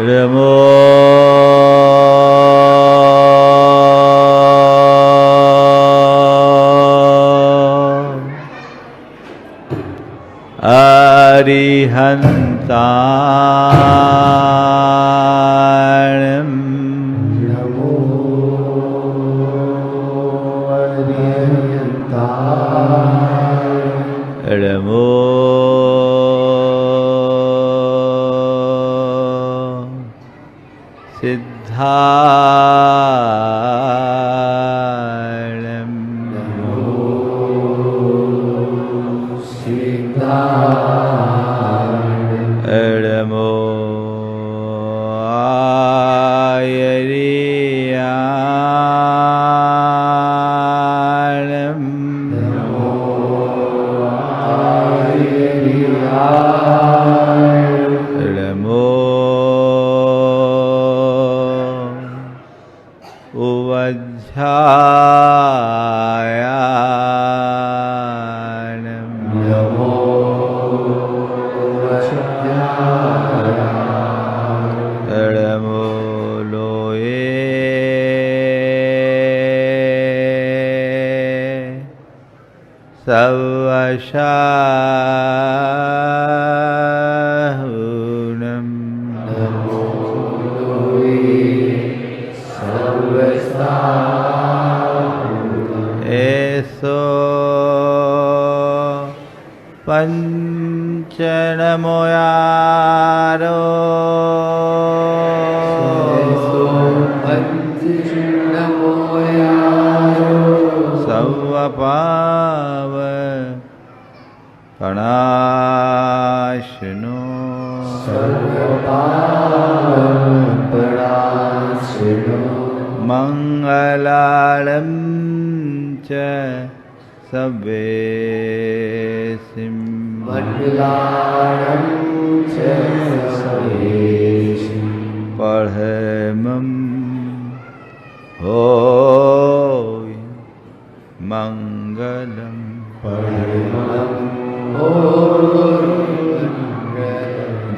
नमो अरिहन्ताणं नमो अरिहन्ताणं नमो सिद्धाणं नमो आयर्याणं नमो उवज्झायाणं नमो नमो लोये सवशाहुनं नमो एसो पंचनमोयारो सवपाव पणाशनो मंगलालं च सवेसिं पढ़मं होय मंगलम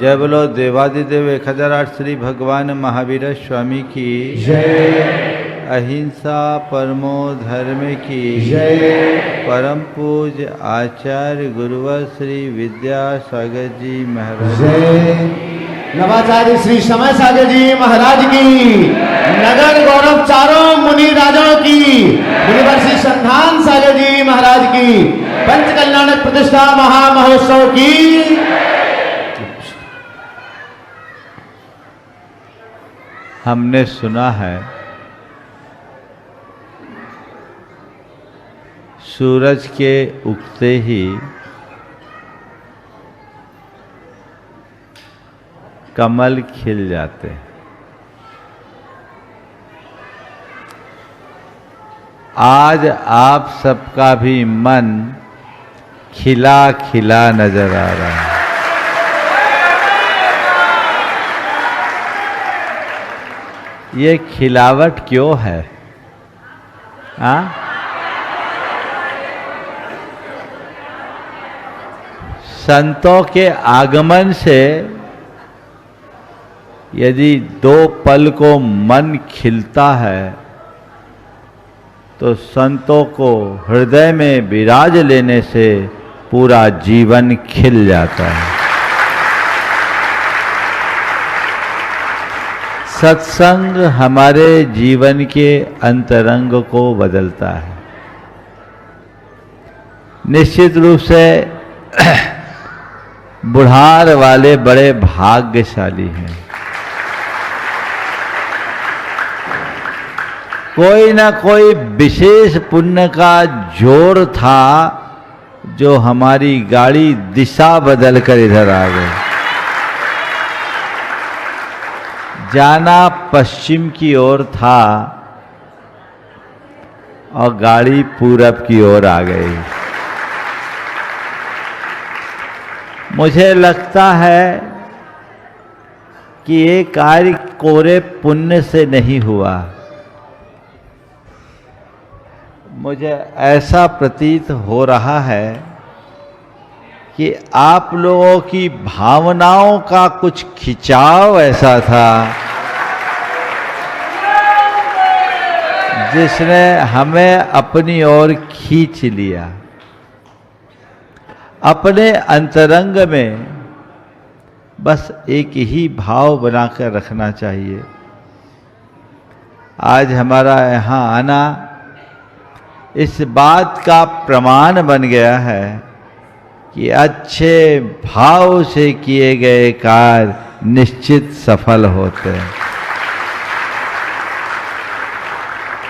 जय बोलो देवादिदेव 1008 श्री भगवान महावीर स्वामी की जय। अहिंसा परमो धर्म की जय। परम पूज्य आचार्य गुरुवर श्री विद्यासागर जी महाराज जय। नवाचार्य श्री समय सागर जी महाराज की, नगर गौरव चारों मुनि राजाओं की, मुनिवर्षि संधान सागर जी महाराज की, पंच कल्याणक प्रतिष्ठा महामहोत्सव की। हमने सुना है सूरज के उगते ही कमल खिल जाते हैं। आज आप सबका भी मन खिला खिला नजर आ रहा है। ये खिलावट क्यों है? हाँ? संतों के आगमन से यदि 2 पल को मन खिलता है तो संतों को हृदय में विराज लेने से पूरा जीवन खिल जाता है। सत्संग हमारे जीवन के अंतरंग को बदलता है। निश्चित रूप से बुढ़ार वाले बड़े भाग्यशाली हैं। कोई ना कोई विशेष पुण्य का जोर था जो हमारी गाड़ी दिशा बदल कर इधर आ गई। जाना पश्चिम की ओर था और गाड़ी पूरब की ओर आ गई। मुझे लगता है कि ये कार्य कोरे पुण्य से नहीं हुआ। मुझे ऐसा प्रतीत हो रहा है कि आप लोगों की भावनाओं का कुछ खिंचाव ऐसा था जिसने हमें अपनी ओर खींच लिया। अपने अंतरंग में बस एक ही भाव बनाकर रखना चाहिए। आज हमारा यहाँ आना इस बात का प्रमाण बन गया है कि अच्छे भाव से किए गए कार्य निश्चित सफल होते हैं।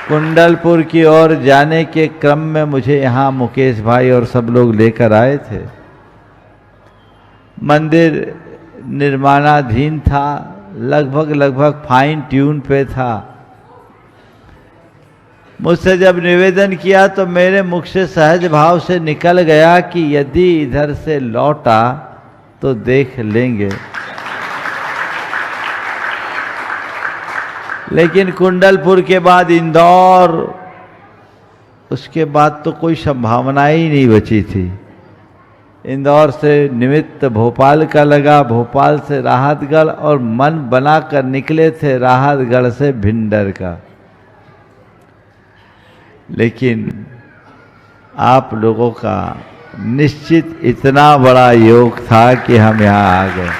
कुंडलपुर की ओर जाने के क्रम में मुझे यहाँ मुकेश भाई और सब लोग लेकर आए थे। मंदिर निर्माणाधीन था, लगभग फाइन ट्यून पे था। मुझसे जब निवेदन किया तो मेरे मुख से सहज भाव से निकल गया कि यदि इधर से लौटा तो देख लेंगे। लेकिन कुंडलपुर के बाद इंदौर, उसके बाद तो कोई संभावना ही नहीं बची थी। इंदौर से निमित्त भोपाल का लगा, भोपाल से राहतगढ़, और मन बनाकर निकले थे राहतगढ़ से भिंडर का। लेकिन आप लोगों का निश्चित इतना बड़ा योग था कि हम यहाँ आ गए।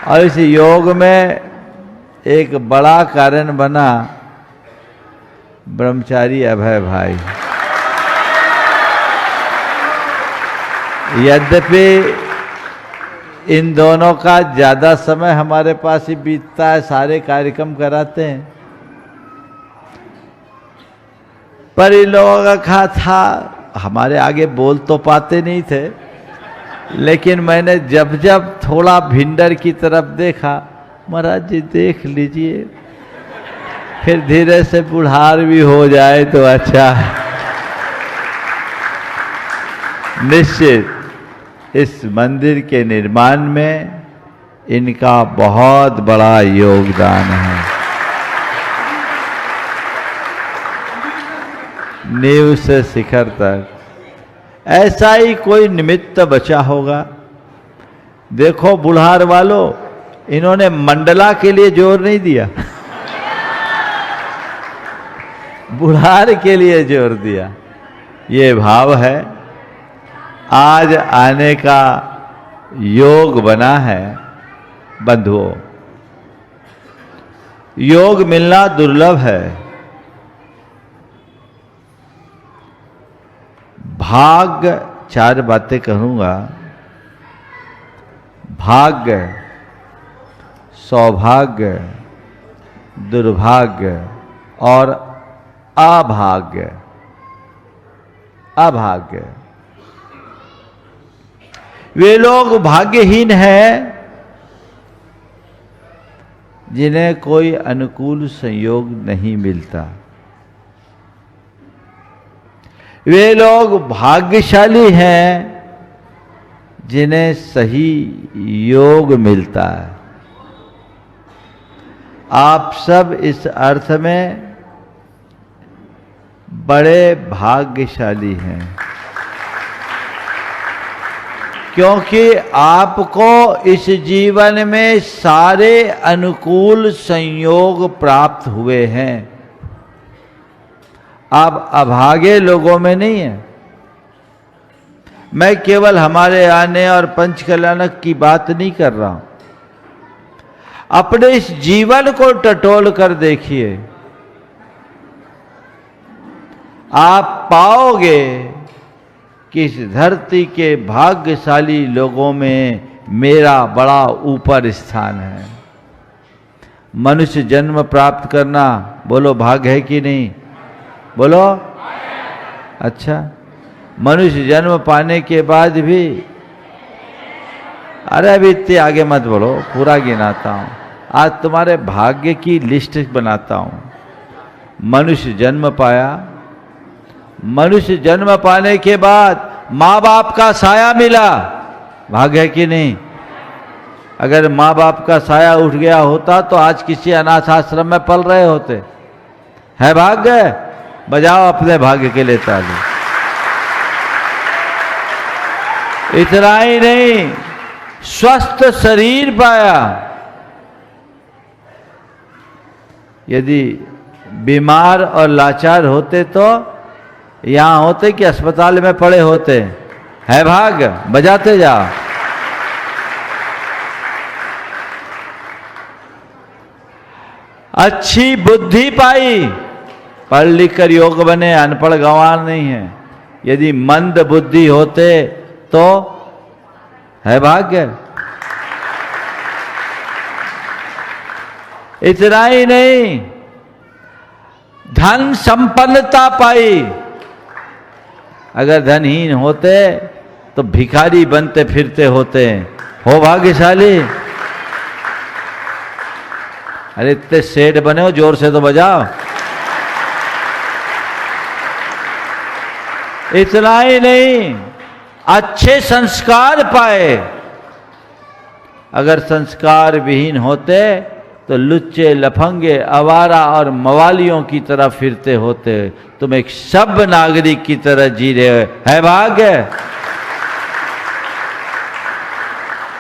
और इस योग में एक बड़ा कारण बना ब्रह्मचारी अभय भाई। यद्यपि इन दोनों का ज़्यादा समय हमारे पास ही बीतता है, सारे कार्यक्रम कराते हैं, पर इन लोगों का कहा था, हमारे आगे बोल तो पाते नहीं थे, लेकिन मैंने जब जब थोड़ा भिंडर की तरफ देखा, महाराज जी देख लीजिए, फिर धीरे से बुढ़ार भी हो जाए तो अच्छा है। निश्चित इस मंदिर के निर्माण में इनका बहुत बड़ा योगदान है। नींव से शिखर तक ऐसा ही कोई निमित्त बचा होगा। देखो बुढ़ार वालों, इन्होंने मंडला के लिए जोर नहीं दिया, बुढ़ार के लिए जोर दिया। ये भाव है, आज आने का योग बना है। बंधुओं, योग मिलना दुर्लभ है। भाग्य, चार बातें कहूंगा। भाग्य, सौभाग्य, दुर्भाग्य और अभाग्य। अभाग्य वे लोग भाग्यहीन हैं जिन्हें कोई अनुकूल संयोग नहीं मिलता। वे लोग भाग्यशाली हैं जिन्हें सही योग मिलता है। आप सब इस अर्थ में बड़े भाग्यशाली हैं, क्योंकि आपको इस जीवन में सारे अनुकूल संयोग प्राप्त हुए हैं। आप अभागे लोगों में नहीं है। मैं केवल हमारे आने और पंचकल्याणक की बात नहीं कर रहा हूं। अपने इस जीवन को टटोल कर देखिए, आप पाओगे कि इस धरती के भाग्यशाली लोगों में मेरा बड़ा ऊपर स्थान है। मनुष्य जन्म प्राप्त करना, बोलो भाग्य है कि नहीं? बोलो। अच्छा, मनुष्य जन्म पाने के बाद भी, अरे अभी इतने आगे मत बढ़ो, पूरा गिनाता हूं। आज तुम्हारे भाग्य की लिस्ट बनाता हूं। मनुष्य जन्म पाया, मनुष्य जन्म पाने के बाद माँ बाप का साया मिला, भाग्य है कि नहीं? अगर माँ बाप का साया उठ गया होता तो आज किसी अनाथ आश्रम में पल रहे होते। है भाग्य? बजाओ अपने भाग्य के लिए ताली। इतना ही नहीं, स्वस्थ शरीर पाया। यदि बीमार और लाचार होते तो यहां होते कि अस्पताल में पड़े होते? है भाग्य, बजाते जाओ। अच्छी बुद्धि पाई, पढ़ लिख कर योग बने, अनपढ़ गंवार नहीं है। यदि मंद बुद्धि होते तो है भाग्य। इतना ही नहीं, धन संपन्नता पाई। अगर धनहीन होते तो भिखारी बनते फिरते होते। हो भाग्यशाली। अरे इतने सेठ बने हो, जोर से तो बजाओ। इतना ही नहीं, अच्छे संस्कार पाए। अगर संस्कार विहीन होते तो लुच्चे, लफंगे, आवारा और मवालियों की तरह फिरते होते। तुम एक सभ्य नागरिक की तरह जी रहे हो। है भाग्य।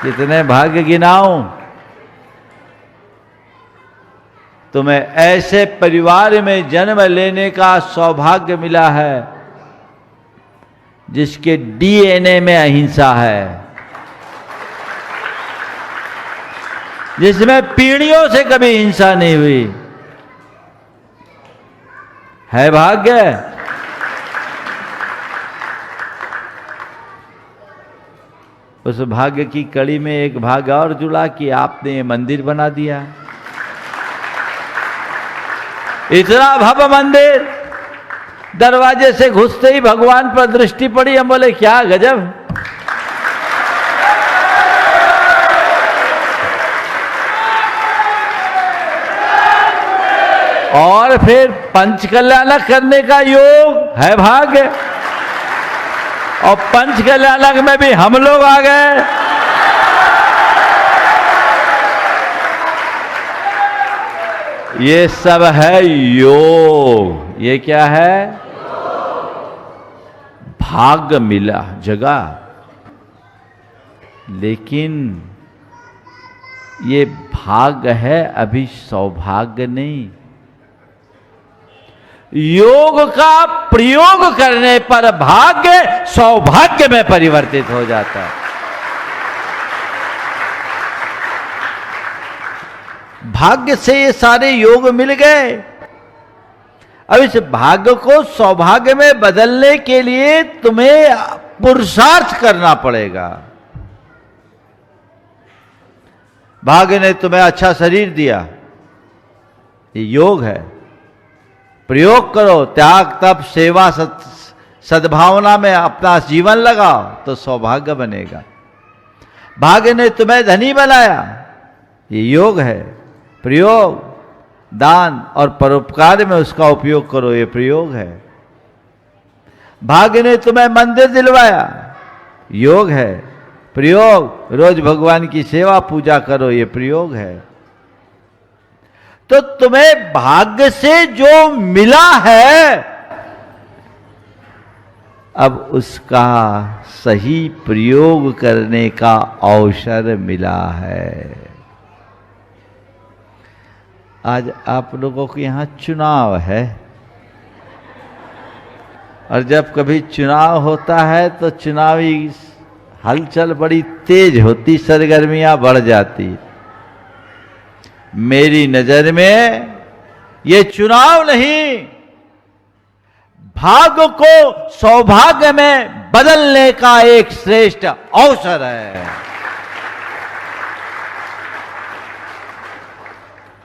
कितने भाग्य गिनाऊं। तुम्हें ऐसे परिवार में जन्म लेने का सौभाग्य मिला है जिसके डीएनए में अहिंसा है, जिसमें पीढ़ियों से कभी हिंसा नहीं हुई। है भाग्य। उस भाग्य की कड़ी में एक भाग्य और जुड़ा कि आपने ये मंदिर बना दिया। इतना भव्य मंदिर, दरवाजे से घुसते ही भगवान पर दृष्टि पड़ी। हम बोले क्या गजब। और फिर पंचकल्याणक करने का योग। है भाग्य। और पंचकल्याणक में भी हम लोग आ गए। ये सब है योग। ये क्या है? भाग्य मिला जगह। लेकिन ये भाग्य है, अभी सौभाग्य नहीं। योग का प्रयोग करने पर भाग्य सौभाग्य में परिवर्तित हो जाता है। भाग्य से ये सारे योग मिल गए। अब इस भाग्य को सौभाग्य में बदलने के लिए तुम्हें पुरुषार्थ करना पड़ेगा। भाग्य ने तुम्हें अच्छा शरीर दिया, ये योग है। प्रयोग करो, त्याग तप सेवा सद्भावना में अपना जीवन लगाओ तो सौभाग्य बनेगा। भाग्य ने तुम्हें धनी बनाया, ये योग है। प्रयोग, दान और परोपकार में उसका उपयोग करो, ये प्रयोग है। भाग्य ने तुम्हें मंदिर दिलवाया, योग है। प्रयोग, रोज भगवान की सेवा पूजा करो, ये प्रयोग है। तो तुम्हें भाग्य से जो मिला है, अब उसका सही प्रयोग करने का अवसर मिला है। आज आप लोगों को यहां चुनाव है, और जब कभी चुनाव होता है तो चुनावी हलचल बड़ी तेज होती, सरगर्मियां बढ़ जाती। मेरी नजर में ये चुनाव नहीं, भाग्य को सौभाग्य में बदलने का एक श्रेष्ठ अवसर है।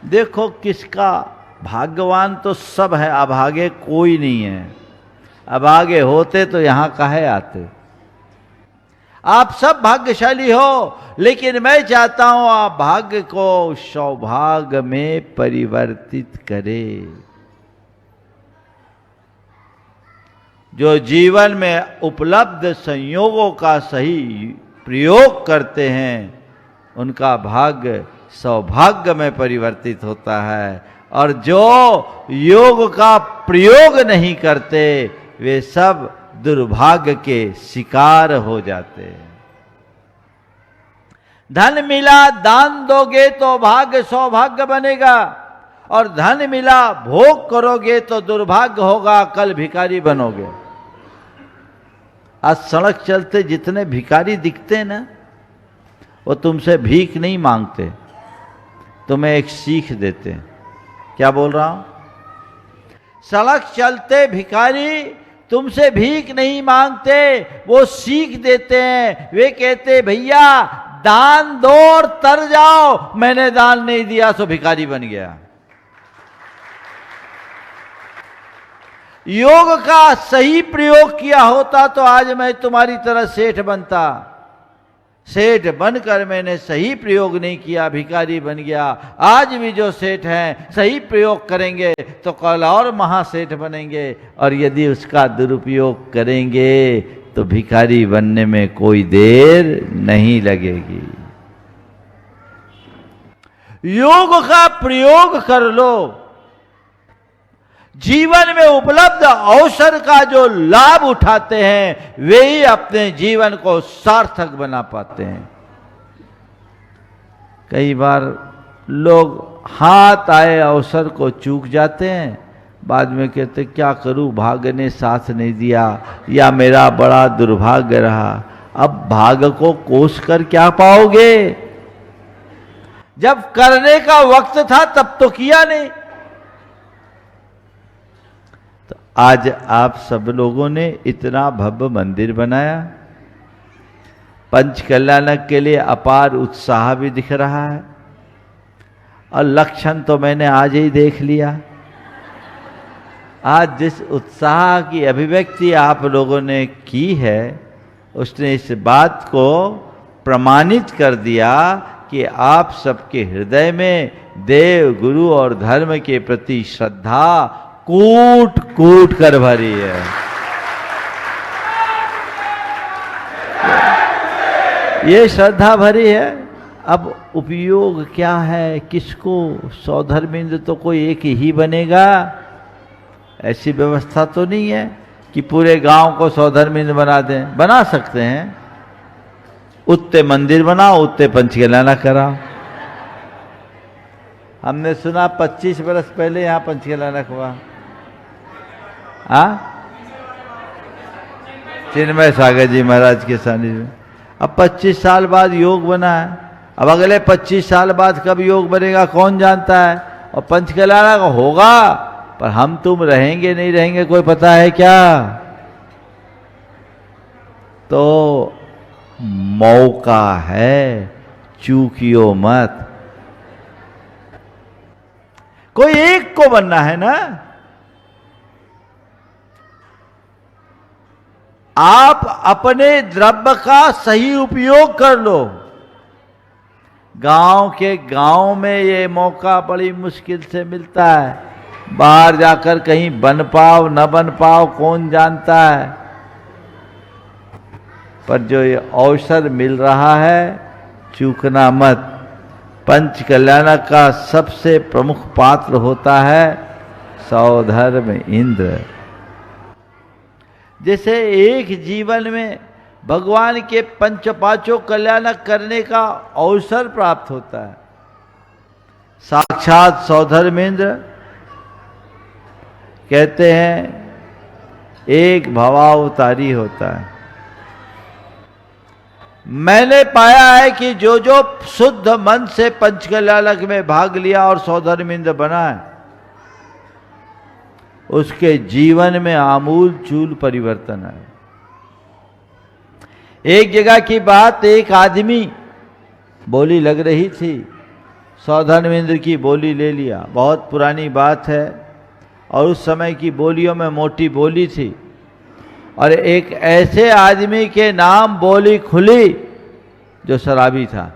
देखो किसका भाग्यवान तो सब है, अभागे कोई नहीं है। अभागे होते तो यहां काहे आते। आप सब भाग्यशाली हो, लेकिन मैं चाहता हूं आप भाग्य को सौभाग्य में परिवर्तित करें। जो जीवन में उपलब्ध संयोगों का सही प्रयोग करते हैं, उनका भाग्य सौभाग्य में परिवर्तित होता है, और जो योग का प्रयोग नहीं करते वे सब दुर्भाग्य के शिकार हो जाते हैं। धन मिला दान दोगे तो भाग्य सौभाग्य बनेगा, और धन मिला भोग करोगे तो दुर्भाग्य होगा, कल भिखारी बनोगे। आज सड़क चलते जितने भिखारी दिखते हैं ना, वो तुमसे भीख नहीं मांगते, तुम्हें एक सीख देते हैं। क्या बोल रहा हूं? सड़क चलते भिखारी तुमसे भीख नहीं मांगते, वो सीख देते हैं। वे कहते भैया दान दो और तर जाओ, मैंने दान नहीं दिया तो भिखारी बन गया। योग का सही प्रयोग किया होता तो आज मैं तुम्हारी तरह सेठ बनता। सेठ बनकर मैंने सही प्रयोग नहीं किया, भिखारी बन गया। आज भी जो सेठ हैं सही प्रयोग करेंगे तो कल और महासेठ बनेंगे, और यदि उसका दुरुपयोग करेंगे तो भिखारी बनने में कोई देर नहीं लगेगी। योग का प्रयोग कर लो। जीवन में उपलब्ध अवसर का जो लाभ उठाते हैं वे ही अपने जीवन को सार्थक बना पाते हैं। कई बार लोग हाथ आए अवसर को चूक जाते हैं, बाद में कहते क्या करूं, भाग्य ने साथ नहीं दिया या मेरा बड़ा दुर्भाग्य रहा। अब भाग्य को कोस कर क्या पाओगे? जब करने का वक्त था तब तो किया नहीं। तो आज आप सब लोगों ने इतना भव्य मंदिर बनाया, पंच कल्याणक के लिए अपार उत्साह भी दिख रहा है, और लक्षण तो मैंने आज ही देख लिया। आज जिस उत्साह की अभिव्यक्ति आप लोगों ने की है उसने इस बात को प्रमाणित कर दिया कि आप सबके हृदय में देव, गुरु और धर्म के प्रति श्रद्धा कूट कूट कर भरी है। ये श्रद्धा भरी है। अब उपयोग क्या है, किसको? सौधर्मिंद्र तो कोई एक ही बनेगा, ऐसी व्यवस्था तो नहीं है कि पूरे गांव को सौधर्मिंद्र बना दें। बना सकते हैं, उत्ते मंदिर बनाओ, उत्ते पंचकल्याणक कराओ। हमने सुना 25 वर्ष पहले यहाँ पंचकल्याणक हुआ। चिन्मय सागर जी महाराज के सानिध्य में। अब 25 साल बाद योग बना है। अब अगले 25 साल बाद कब योग बनेगा कौन जानता है। और पंचकल्याणक होगा, पर हम तुम रहेंगे नहीं रहेंगे कोई पता है क्या? तो मौका है, चूकियो मत। कोई एक को बनना है ना। आप अपने द्रव्य का सही उपयोग कर लो। गांव के गांव में ये मौका बड़ी मुश्किल से मिलता है। बाहर जाकर कहीं बन पाओ न बन पाओ कौन जानता है, पर जो ये अवसर मिल रहा है चूकना मत। पंच कल्याणक का सबसे प्रमुख पात्र होता है सौधर्म इंद्र। जैसे एक जीवन में भगवान के पंचपाचों कल्याणक करने का अवसर प्राप्त होता है, साक्षात सौधर्मेंद्र कहते हैं एक भवावतारी होता है। मैंने पाया है कि जो जो शुद्ध मन से पंचकल्याणक में भाग लिया और सौधर्मेंद्र बना है, उसके जीवन में आमूल चूल परिवर्तन है। एक जगह की बात, एक आदमी बोली लग रही थी, सौधर्मेंद्र की बोली ले लिया। बहुत पुरानी बात है और उस समय की बोलियों में मोटी बोली थी, और एक ऐसे आदमी के नाम बोली खुली जो शराबी था।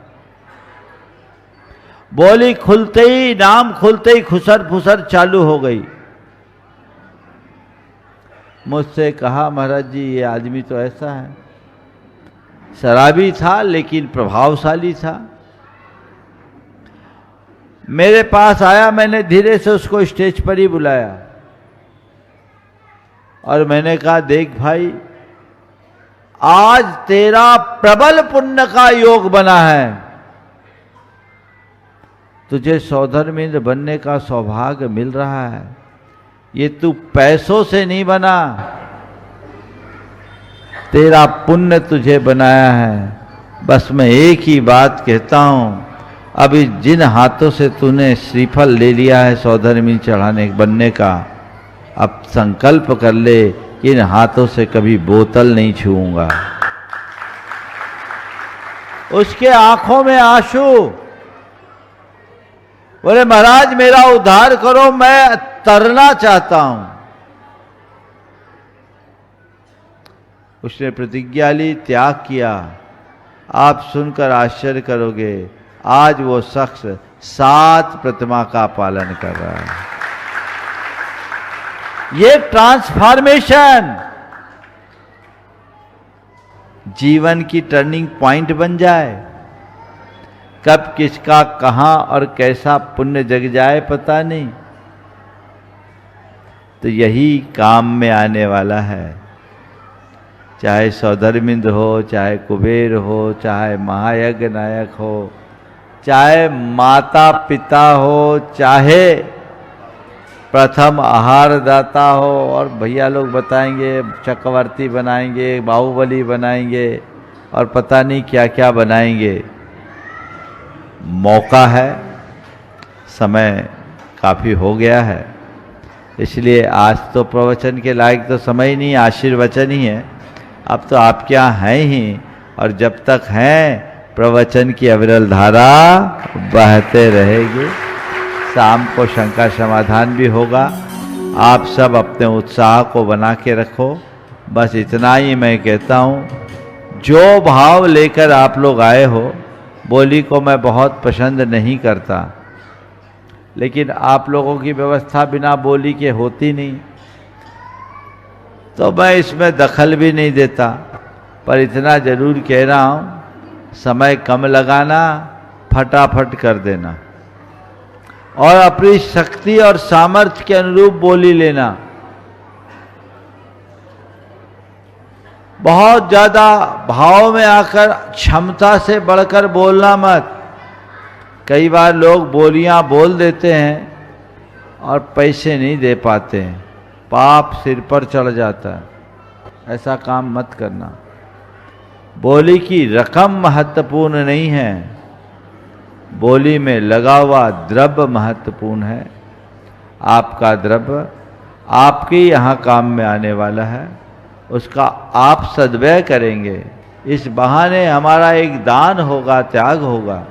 बोली खुलते ही, नाम खुलते ही खुसर फुसर चालू हो गई। मुझसे कहा महाराज जी ये आदमी तो ऐसा है, शराबी था लेकिन प्रभावशाली था। मेरे पास आया, मैंने धीरे से उसको स्टेज पर ही बुलाया और मैंने कहा देख भाई, आज तेरा प्रबल पुण्य का योग बना है, तुझे सौधर्मिंद बनने का सौभाग्य मिल रहा है। ये तू पैसों से नहीं बना, तेरा पुण्य तुझे बनाया है। बस मैं एक ही बात कहता हूं, अभी जिन हाथों से तूने श्रीफल ले लिया है सौधर्मिंद चढ़ाने बनने का, अब संकल्प कर ले कि इन हाथों से कभी बोतल नहीं छूऊंगा। उसके आंखों में आंसू, बोले महाराज मेरा उद्धार करो, मैं तरना चाहता हूं। उसने प्रतिज्ञा ली, त्याग किया। आप सुनकर आश्चर्य करोगे, आज वो शख्स 7 प्रतिमा का पालन कर रहा है। ये ट्रांसफॉर्मेशन जीवन की टर्निंग पॉइंट बन जाए। कब किसका कहां और कैसा पुण्य जग जाए पता नहीं, तो यही काम में आने वाला है। चाहे सौधर्मिंद हो, चाहे कुबेर हो, चाहे महायज्ञ नायक हो, चाहे माता पिता हो, चाहे प्रथम आहार दाता हो, और भैया लोग बताएंगे चक्रवर्ती बनाएंगे, बाहुबली बनाएंगे और पता नहीं क्या क्या बनाएंगे। मौका है, समय काफ़ी हो गया है, इसलिए आज तो प्रवचन के लायक तो समय ही नहीं, आशीर्वचन ही है। अब तो आपके यहाँ हैं ही, और जब तक हैं प्रवचन की अविरल धारा बहते रहेगी। शाम को शंका समाधान भी होगा। आप सब अपने उत्साह को बना के रखो। बस इतना ही मैं कहता हूँ, जो भाव लेकर आप लोग आए हो, बोली को मैं बहुत पसंद नहीं करता, लेकिन आप लोगों की व्यवस्था बिना बोली के होती नहीं, तो मैं इसमें दखल भी नहीं देता। पर इतना जरूर कह रहा हूँ, समय कम लगाना, फटाफट कर देना, और अपनी शक्ति और सामर्थ्य के अनुरूप बोली लेना। बहुत ज्यादा भाव में आकर क्षमता से बढ़कर बोलना मत। कई बार लोग बोलियां बोल देते हैं और पैसे नहीं दे पाते हैं, पाप सिर पर चढ़ जाता है। ऐसा काम मत करना। बोली की रकम महत्वपूर्ण नहीं है, बोली में लगा हुआ द्रव्य महत्वपूर्ण है। आपका द्रव्य आपके यहाँ काम में आने वाला है, उसका आप सद्व्यय करेंगे। इस बहाने हमारा एक दान होगा, त्याग होगा,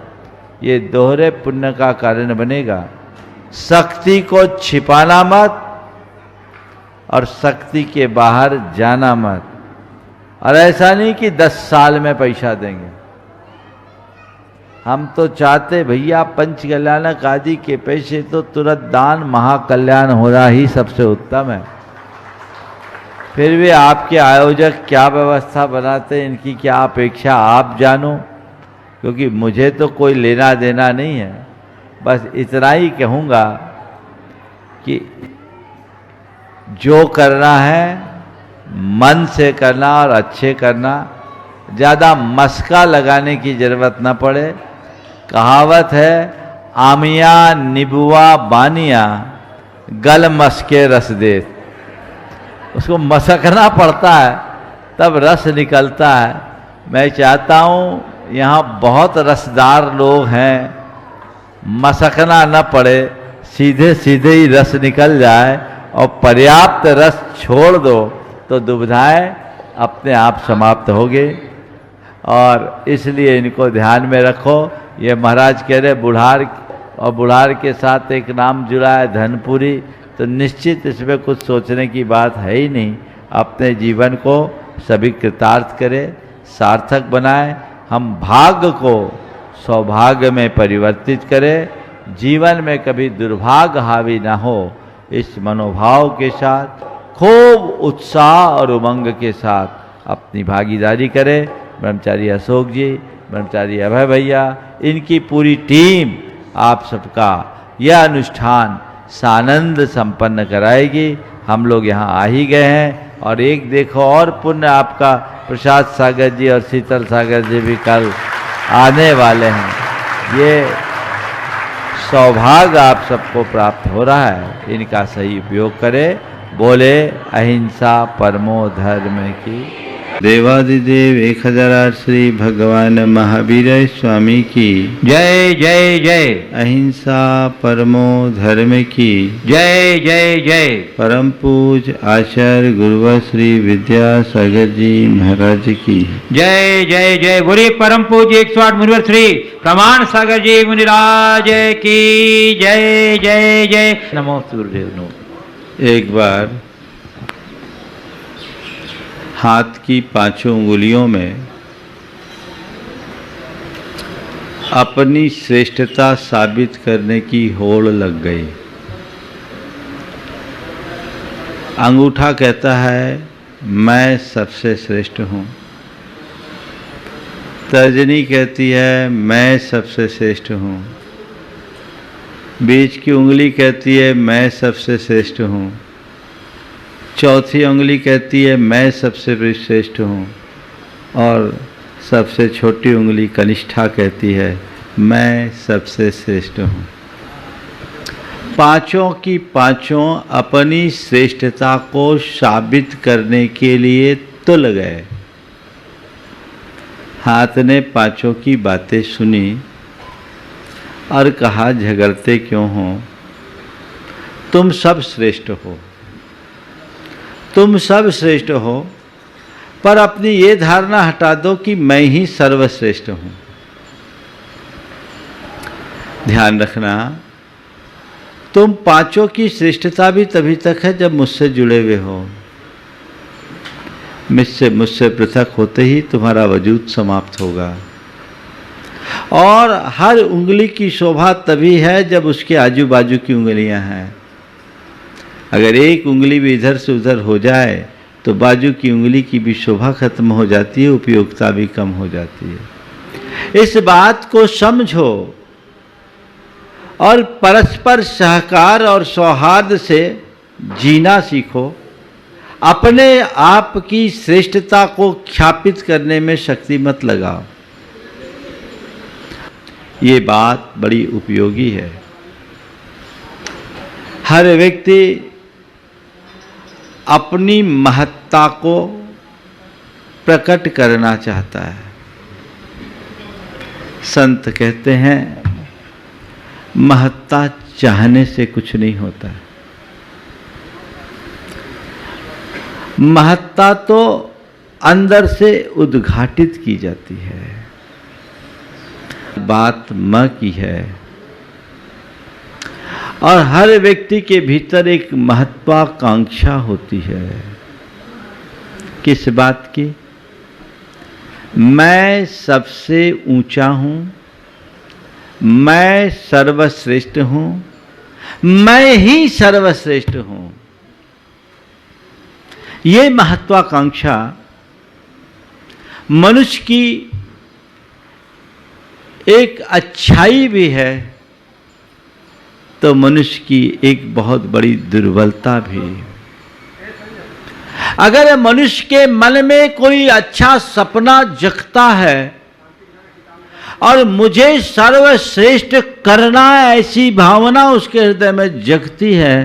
ये दोहरे पुण्य का कारण बनेगा। शक्ति को छिपाना मत और शक्ति के बाहर जाना मत। और ऐसा नहीं कि 10 साल में पैसा देंगे। हम तो चाहते भैया पंच कल्याणक आदि के पैसे तो तुरंत दान, महाकल्याण होना ही सबसे उत्तम है। फिर भी आपके आयोजक क्या व्यवस्था बनाते हैं, इनकी क्या अपेक्षा आप जानो, क्योंकि मुझे तो कोई लेना देना नहीं है। बस इतना ही कहूँगा कि जो करना है मन से करना और अच्छे करना, ज़्यादा मस्का लगाने की जरूरत न पड़े। कहावत है, आमिया निबुआ बानिया गल मस्के रस दे। उसको मसकना पड़ता है तब रस निकलता है। मैं चाहता हूँ यहाँ बहुत रसदार लोग हैं, मसकना न पड़े, सीधे सीधे ही रस निकल जाए, और पर्याप्त रस छोड़ दो तो दुविधाएं अपने आप समाप्त होगी। और इसलिए इनको ध्यान में रखो। ये महाराज कह रहे बुढ़ार, और बुढ़ार के साथ एक नाम जुड़ा है धनपुरी, तो निश्चित इसमें कुछ सोचने की बात है ही नहीं। अपने जीवन को सभी कृतार्थ करें, सार्थक बनाएं। हम भाग्य को सौभाग्य में परिवर्तित करें, जीवन में कभी दुर्भाग्य हावी ना हो। इस मनोभाव के साथ खूब उत्साह और उमंग के साथ अपनी भागीदारी करें। ब्रह्मचारी अशोक जी, ब्रह्मचारी अभय भैया, इनकी पूरी टीम आप सबका यह अनुष्ठान सानंद संपन्न कराएगी। हम लोग यहाँ आ ही गए हैं, और एक देखो और पुण्य आपका, प्रसाद सागर जी और शीतल सागर जी भी कल आने वाले हैं। ये सौभाग्य आप सबको प्राप्त हो रहा है, इनका सही उपयोग करें। बोले अहिंसा परमो धर्म की। देवादिदेव 1008 श्री भगवान महावीर स्वामी की जय जय जय। अहिंसा परमो धर्म की जय जय जय। परम पूज आचार्य गुरुवर श्री विद्यासागर जी महाराज की जय जय जय। बोलिए परम पूज्य 108 मुनिवर श्री प्रमाण सागर जी मुनिराज की जय जय जय। नमो गुरुदेव नमो। एक बार हाथ की पांचों उंगलियों में अपनी श्रेष्ठता साबित करने की होड़ लग गई। अंगूठा कहता है मैं सबसे श्रेष्ठ हूँ, तर्जनी कहती है मैं सबसे श्रेष्ठ हूँ, बीच की उंगली कहती है मैं सबसे श्रेष्ठ हूँ, चौथी उंगली कहती है मैं सबसे श्रेष्ठ हूँ, और सबसे छोटी उंगली कनिष्ठा कहती है मैं सबसे श्रेष्ठ हूँ। पांचों की पांचों अपनी श्रेष्ठता को साबित करने के लिए तुल गए। हाथ ने पांचों की बातें सुनी और कहा झगड़ते क्यों हो, तुम सब श्रेष्ठ हो, तुम सब श्रेष्ठ हो, पर अपनी ये धारणा हटा दो कि मैं ही सर्वश्रेष्ठ हूं। ध्यान रखना, तुम पांचों की श्रेष्ठता भी तभी तक है जब मुझसे जुड़े हुए हो। मुझसे पृथक होते ही तुम्हारा वजूद समाप्त होगा। और हर उंगली की शोभा तभी है जब उसके आजू बाजू की उंगलियां हैं। अगर एक उंगली भी इधर से उधर हो जाए तो बाजू की उंगली की भी शोभा खत्म हो जाती है, उपयोगिता भी कम हो जाती है। इस बात को समझो और परस्पर सहकार और सौहार्द से जीना सीखो। अपने आप की श्रेष्ठता को ख्यापित करने में शक्ति मत लगाओ। ये बात बड़ी उपयोगी है। हर व्यक्ति अपनी महत्ता को प्रकट करना चाहता है। संत कहते हैं महत्ता चाहने से कुछ नहीं होता। महत्ता तो अंदर से उद्घाटित की जाती है। बात म की है। और हर व्यक्ति के भीतर एक महत्वाकांक्षा होती है। किस बात की? मैं सबसे ऊंचा हूं, मैं सर्वश्रेष्ठ हूं, मैं ही सर्वश्रेष्ठ हूं। ये महत्वाकांक्षा मनुष्य की एक अच्छाई भी है तो मनुष्य की एक बहुत बड़ी दुर्बलता भी। अगर मनुष्य के मन में कोई अच्छा सपना जगता है और मुझे सर्वश्रेष्ठ करना, ऐसी भावना उसके हृदय में जगती है,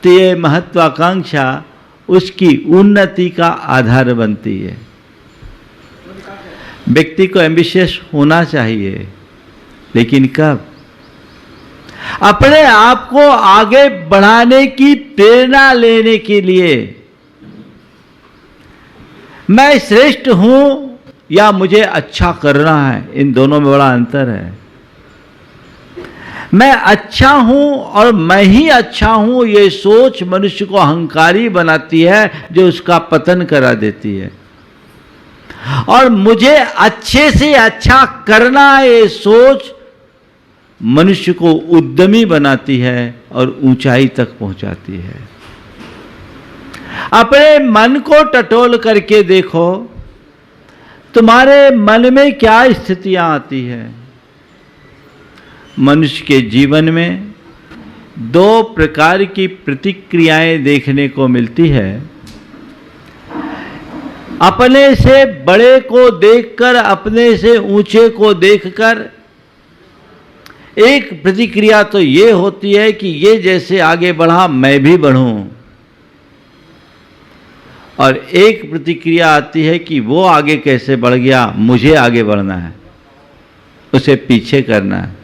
तो ये महत्वाकांक्षा उसकी उन्नति का आधार बनती है। व्यक्ति को एम्बिशियस होना चाहिए, लेकिन कब? अपने आप को आगे बढ़ाने की प्रेरणा लेने के लिए। मैं श्रेष्ठ हूं या मुझे अच्छा करना है, इन दोनों में बड़ा अंतर है। मैं अच्छा हूं और मैं ही अच्छा हूं, ये सोच मनुष्य को अहंकारी बनाती है, जो उसका पतन करा देती है। और मुझे अच्छे से अच्छा करना, ये सोच मनुष्य को उद्यमी बनाती है और ऊंचाई तक पहुंचाती है। अपने मन को टटोल करके देखो, तुम्हारे मन में क्या स्थितियां आती है। मनुष्य के जीवन में दो प्रकार की प्रतिक्रियाएं देखने को मिलती है। अपने से बड़े को देखकर, अपने से ऊंचे को देखकर एक प्रतिक्रिया तो ये होती है कि ये जैसे आगे बढ़ा मैं भी बढ़ूं, और एक प्रतिक्रिया आती है कि वो आगे कैसे बढ़ गया, मुझे आगे बढ़ना है, उसे पीछे करना है।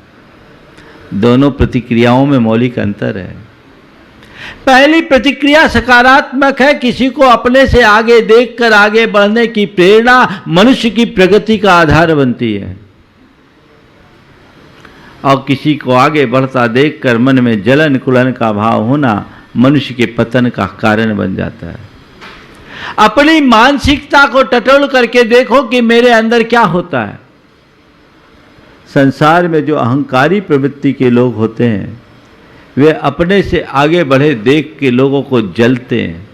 दोनों प्रतिक्रियाओं में मौलिक अंतर है। पहली प्रतिक्रिया सकारात्मक है, किसी को अपने से आगे देखकर आगे बढ़ने की प्रेरणा मनुष्य की प्रगति का आधार बनती है, और किसी को आगे बढ़ता देखकर मन में जलन कुलन का भाव होना मनुष्य के पतन का कारण बन जाता है। अपनी मानसिकता को टटोल करके देखो कि मेरे अंदर क्या होता है। संसार में जो अहंकारी प्रवृत्ति के लोग होते हैं वे अपने से आगे बढ़े देख के लोगों को जलते हैं,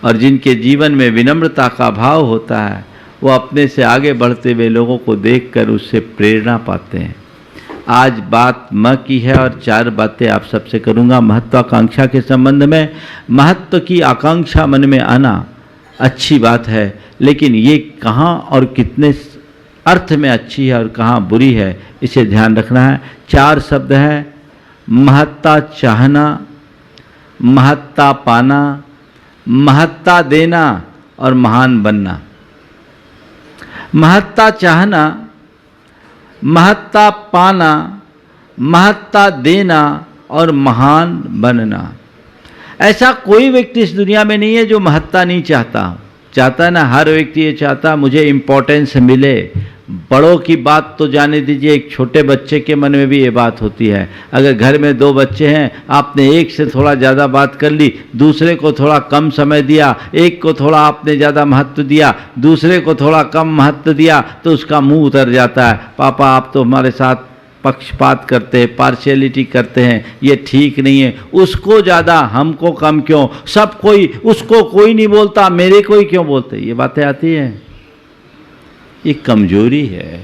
और जिनके जीवन में विनम्रता का भाव होता है वो अपने से आगे बढ़ते हुए लोगों को देखकर उससे प्रेरणा पाते हैं। आज बात म की है और 4 बातें आप सबसे करूंगा महत्वाकांक्षा के संबंध में। महत्व की आकांक्षा मन में आना अच्छी बात है, लेकिन ये कहाँ और कितने अर्थ में अच्छी है और कहाँ बुरी है, इसे ध्यान रखना है। 4 शब्द हैं, महत्ता चाहना, महत्ता पाना, महत्ता देना और महान बनना। महत्ता चाहना, महत्ता पाना, महत्ता देना और महान बनना। ऐसा कोई व्यक्ति इस दुनिया में नहीं है जो महत्ता नहीं चाहता। चाहता ना, हर व्यक्ति ये चाहता मुझे इम्पोर्टेंस मिले। बड़ों की बात तो जाने दीजिए, एक छोटे बच्चे के मन में भी ये बात होती है। अगर घर में 2 बच्चे हैं, आपने एक से थोड़ा ज़्यादा बात कर ली, दूसरे को थोड़ा कम समय दिया, एक को थोड़ा आपने ज़्यादा महत्व दिया, दूसरे को थोड़ा कम महत्व दिया, तो उसका मुंह उतर जाता है, पापा आप तो हमारे साथ पक्षपात करते हैं, पार्शियलिटी करते हैं, ये ठीक नहीं है। उसको ज़्यादा हमको कम क्यों, सब कोई, उसको कोई नहीं बोलता, मेरे को ही क्यों बोलते, ये बातें आती हैं। ये कमजोरी है।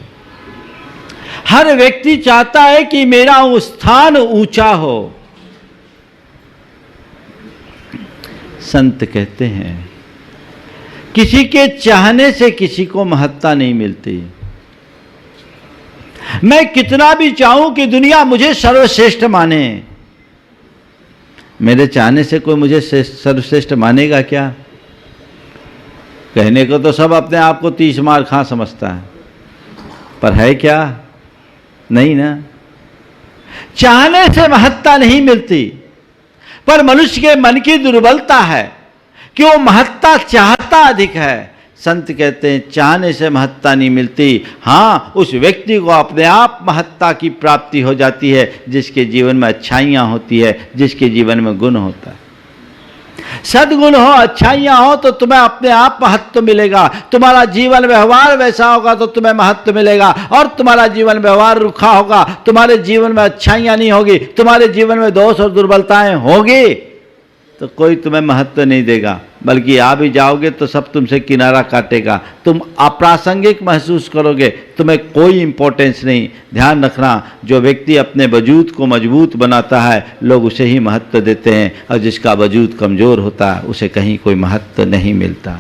हर व्यक्ति चाहता है कि मेरा स्थान ऊंचा हो। संत कहते हैं किसी के चाहने से किसी को महत्ता नहीं मिलती। मैं कितना भी चाहूं कि दुनिया मुझे सर्वश्रेष्ठ माने, मेरे चाहने से कोई मुझे सर्वश्रेष्ठ मानेगा क्या? कहने को तो सब अपने आप को 30 मार खा समझता है, पर है क्या? नहीं ना। चाहने से महत्ता नहीं मिलती, पर मनुष्य के मन की दुर्बलता है कि वो महत्ता चाहता अधिक है। संत कहते हैं चाहने से महत्ता नहीं मिलती। हाँ, उस व्यक्ति को अपने आप महत्ता की प्राप्ति हो जाती है जिसके जीवन में अच्छाइयाँ होती है, जिसके जीवन में गुण होता है। सद्गुण हो, अच्छाइयाँ हो तो तुम्हें अपने आप महत्व मिलेगा। तुम्हारा जीवन व्यवहार वैसा होगा तो तुम्हें महत्व मिलेगा, और तुम्हारा जीवन व्यवहार रुखा होगा, तुम्हारे जीवन में अच्छाइयाँ नहीं होगी, तुम्हारे जीवन में दोष और दुर्बलताएं होगी, तो कोई तुम्हें महत्व नहीं देगा, बल्कि आ भी जाओगे तो सब तुमसे किनारा काटेगा, तुम अप्रासंगिक महसूस करोगे, तुम्हें कोई इंपॉर्टेंस नहीं। ध्यान रखना, जो व्यक्ति अपने वजूद को मजबूत बनाता है लोग उसे ही महत्व देते हैं, और जिसका वजूद कमज़ोर होता है उसे कहीं कोई महत्व नहीं मिलता।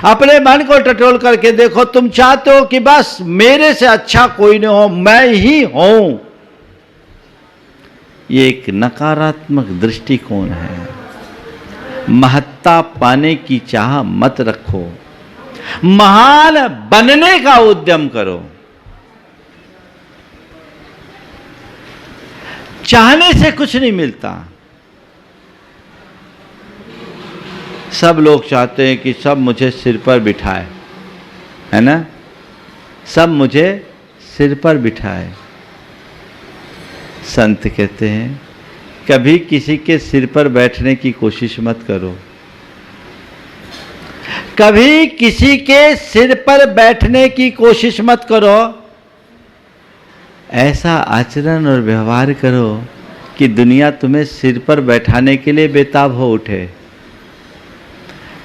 अपने मन को टटोल करके देखो, तुम चाहते हो कि बस मेरे से अच्छा कोई नहीं हो, मैं ही हूं। ये एक नकारात्मक दृष्टिकोण है। महत्ता पाने की चाह मत रखो, महान बनने का उद्यम करो। चाहने से कुछ नहीं मिलता। सब लोग चाहते हैं कि सब मुझे सिर पर बिठाए, है ना, सब मुझे सिर पर बिठाए। संत कहते हैं कभी किसी के सिर पर बैठने की कोशिश मत करो। कभी किसी के सिर पर बैठने की कोशिश मत करो। ऐसा आचरण और व्यवहार करो कि दुनिया तुम्हें सिर पर बैठाने के लिए बेताब हो उठे।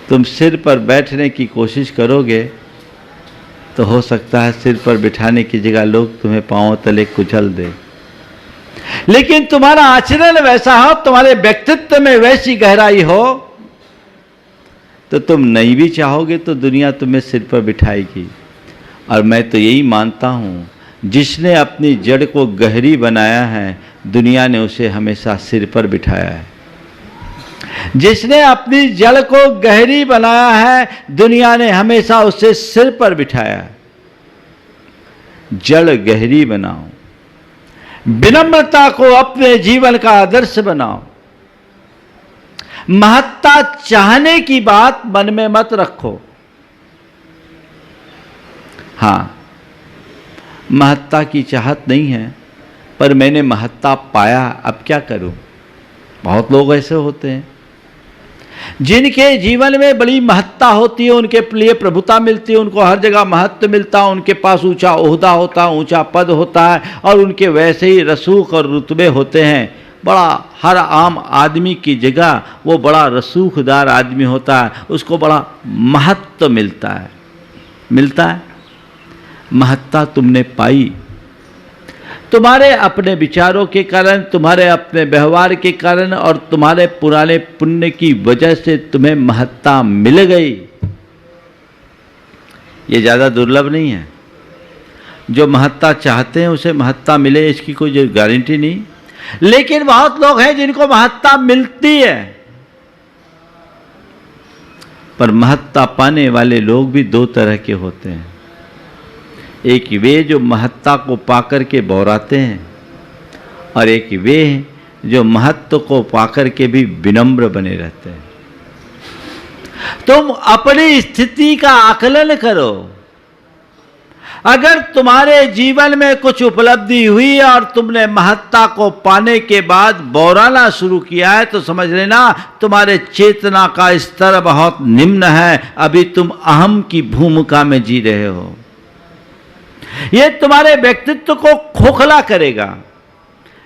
तुम सिर पर बैठने की कोशिश करोगे तो हो सकता है सिर पर बिठाने की जगह लोग तुम्हें पांव तले कुचल दे। लेकिन तुम्हारा आचरण वैसा हो, तुम्हारे व्यक्तित्व में वैसी गहराई हो, तो तुम नहीं भी चाहोगे तो दुनिया तुम्हें सिर पर बिठाएगी। और मैं तो यही मानता हूं जिसने अपनी जड़ को गहरी बनाया है, दुनिया ने उसे हमेशा सिर पर बिठाया है। जिसने अपनी जड़ को गहरी बनाया है, दुनिया ने हमेशा उसे सिर पर बिठाया है। जड़ गहरी बनाओ, विनम्रता को अपने जीवन का आदर्श बनाओ। महत्ता चाहने की बात मन में मत रखो। हां, महत्ता की चाहत नहीं है, पर मैंने महत्ता पाया, अब क्या करूं। बहुत लोग ऐसे होते हैं जिनके जीवन में बड़ी महत्ता होती है, उनके लिए प्रभुता मिलती है, उनको हर जगह महत्व मिलता है, उनके पास ऊंचा ओहदा होता है, ऊंचा पद होता है, और उनके वैसे ही रसूख और रुतबे होते हैं। बड़ा हर आम आदमी की जगह वो बड़ा रसूखदार आदमी होता है, उसको बड़ा महत्व मिलता है। महत्ता तुमने पाई, तुम्हारे अपने विचारों के कारण, तुम्हारे अपने व्यवहार के कारण और तुम्हारे पुराने पुण्य की वजह से तुम्हें महत्ता मिल गई। ये ज्यादा दुर्लभ नहीं है। जो महत्ता चाहते हैं उसे महत्ता मिले, इसकी कोई गारंटी नहीं। लेकिन बहुत लोग हैं जिनको महत्ता मिलती है, पर महत्ता पाने वाले लोग भी दो तरह के होते हैं। एक वे जो महत्ता को पाकर के बौराते हैं, और एक वे जो महत्व को पाकर के भी विनम्र बने रहते हैं। तुम अपनी स्थिति का आकलन करो। अगर तुम्हारे जीवन में कुछ उपलब्धि हुई और तुमने महत्ता को पाने के बाद बौराना शुरू किया है, तो समझ लेना तुम्हारे चेतना का स्तर बहुत निम्न है। अभी तुम अहम की भूमिका में जी रहे हो। यह तुम्हारे व्यक्तित्व को खोखला करेगा।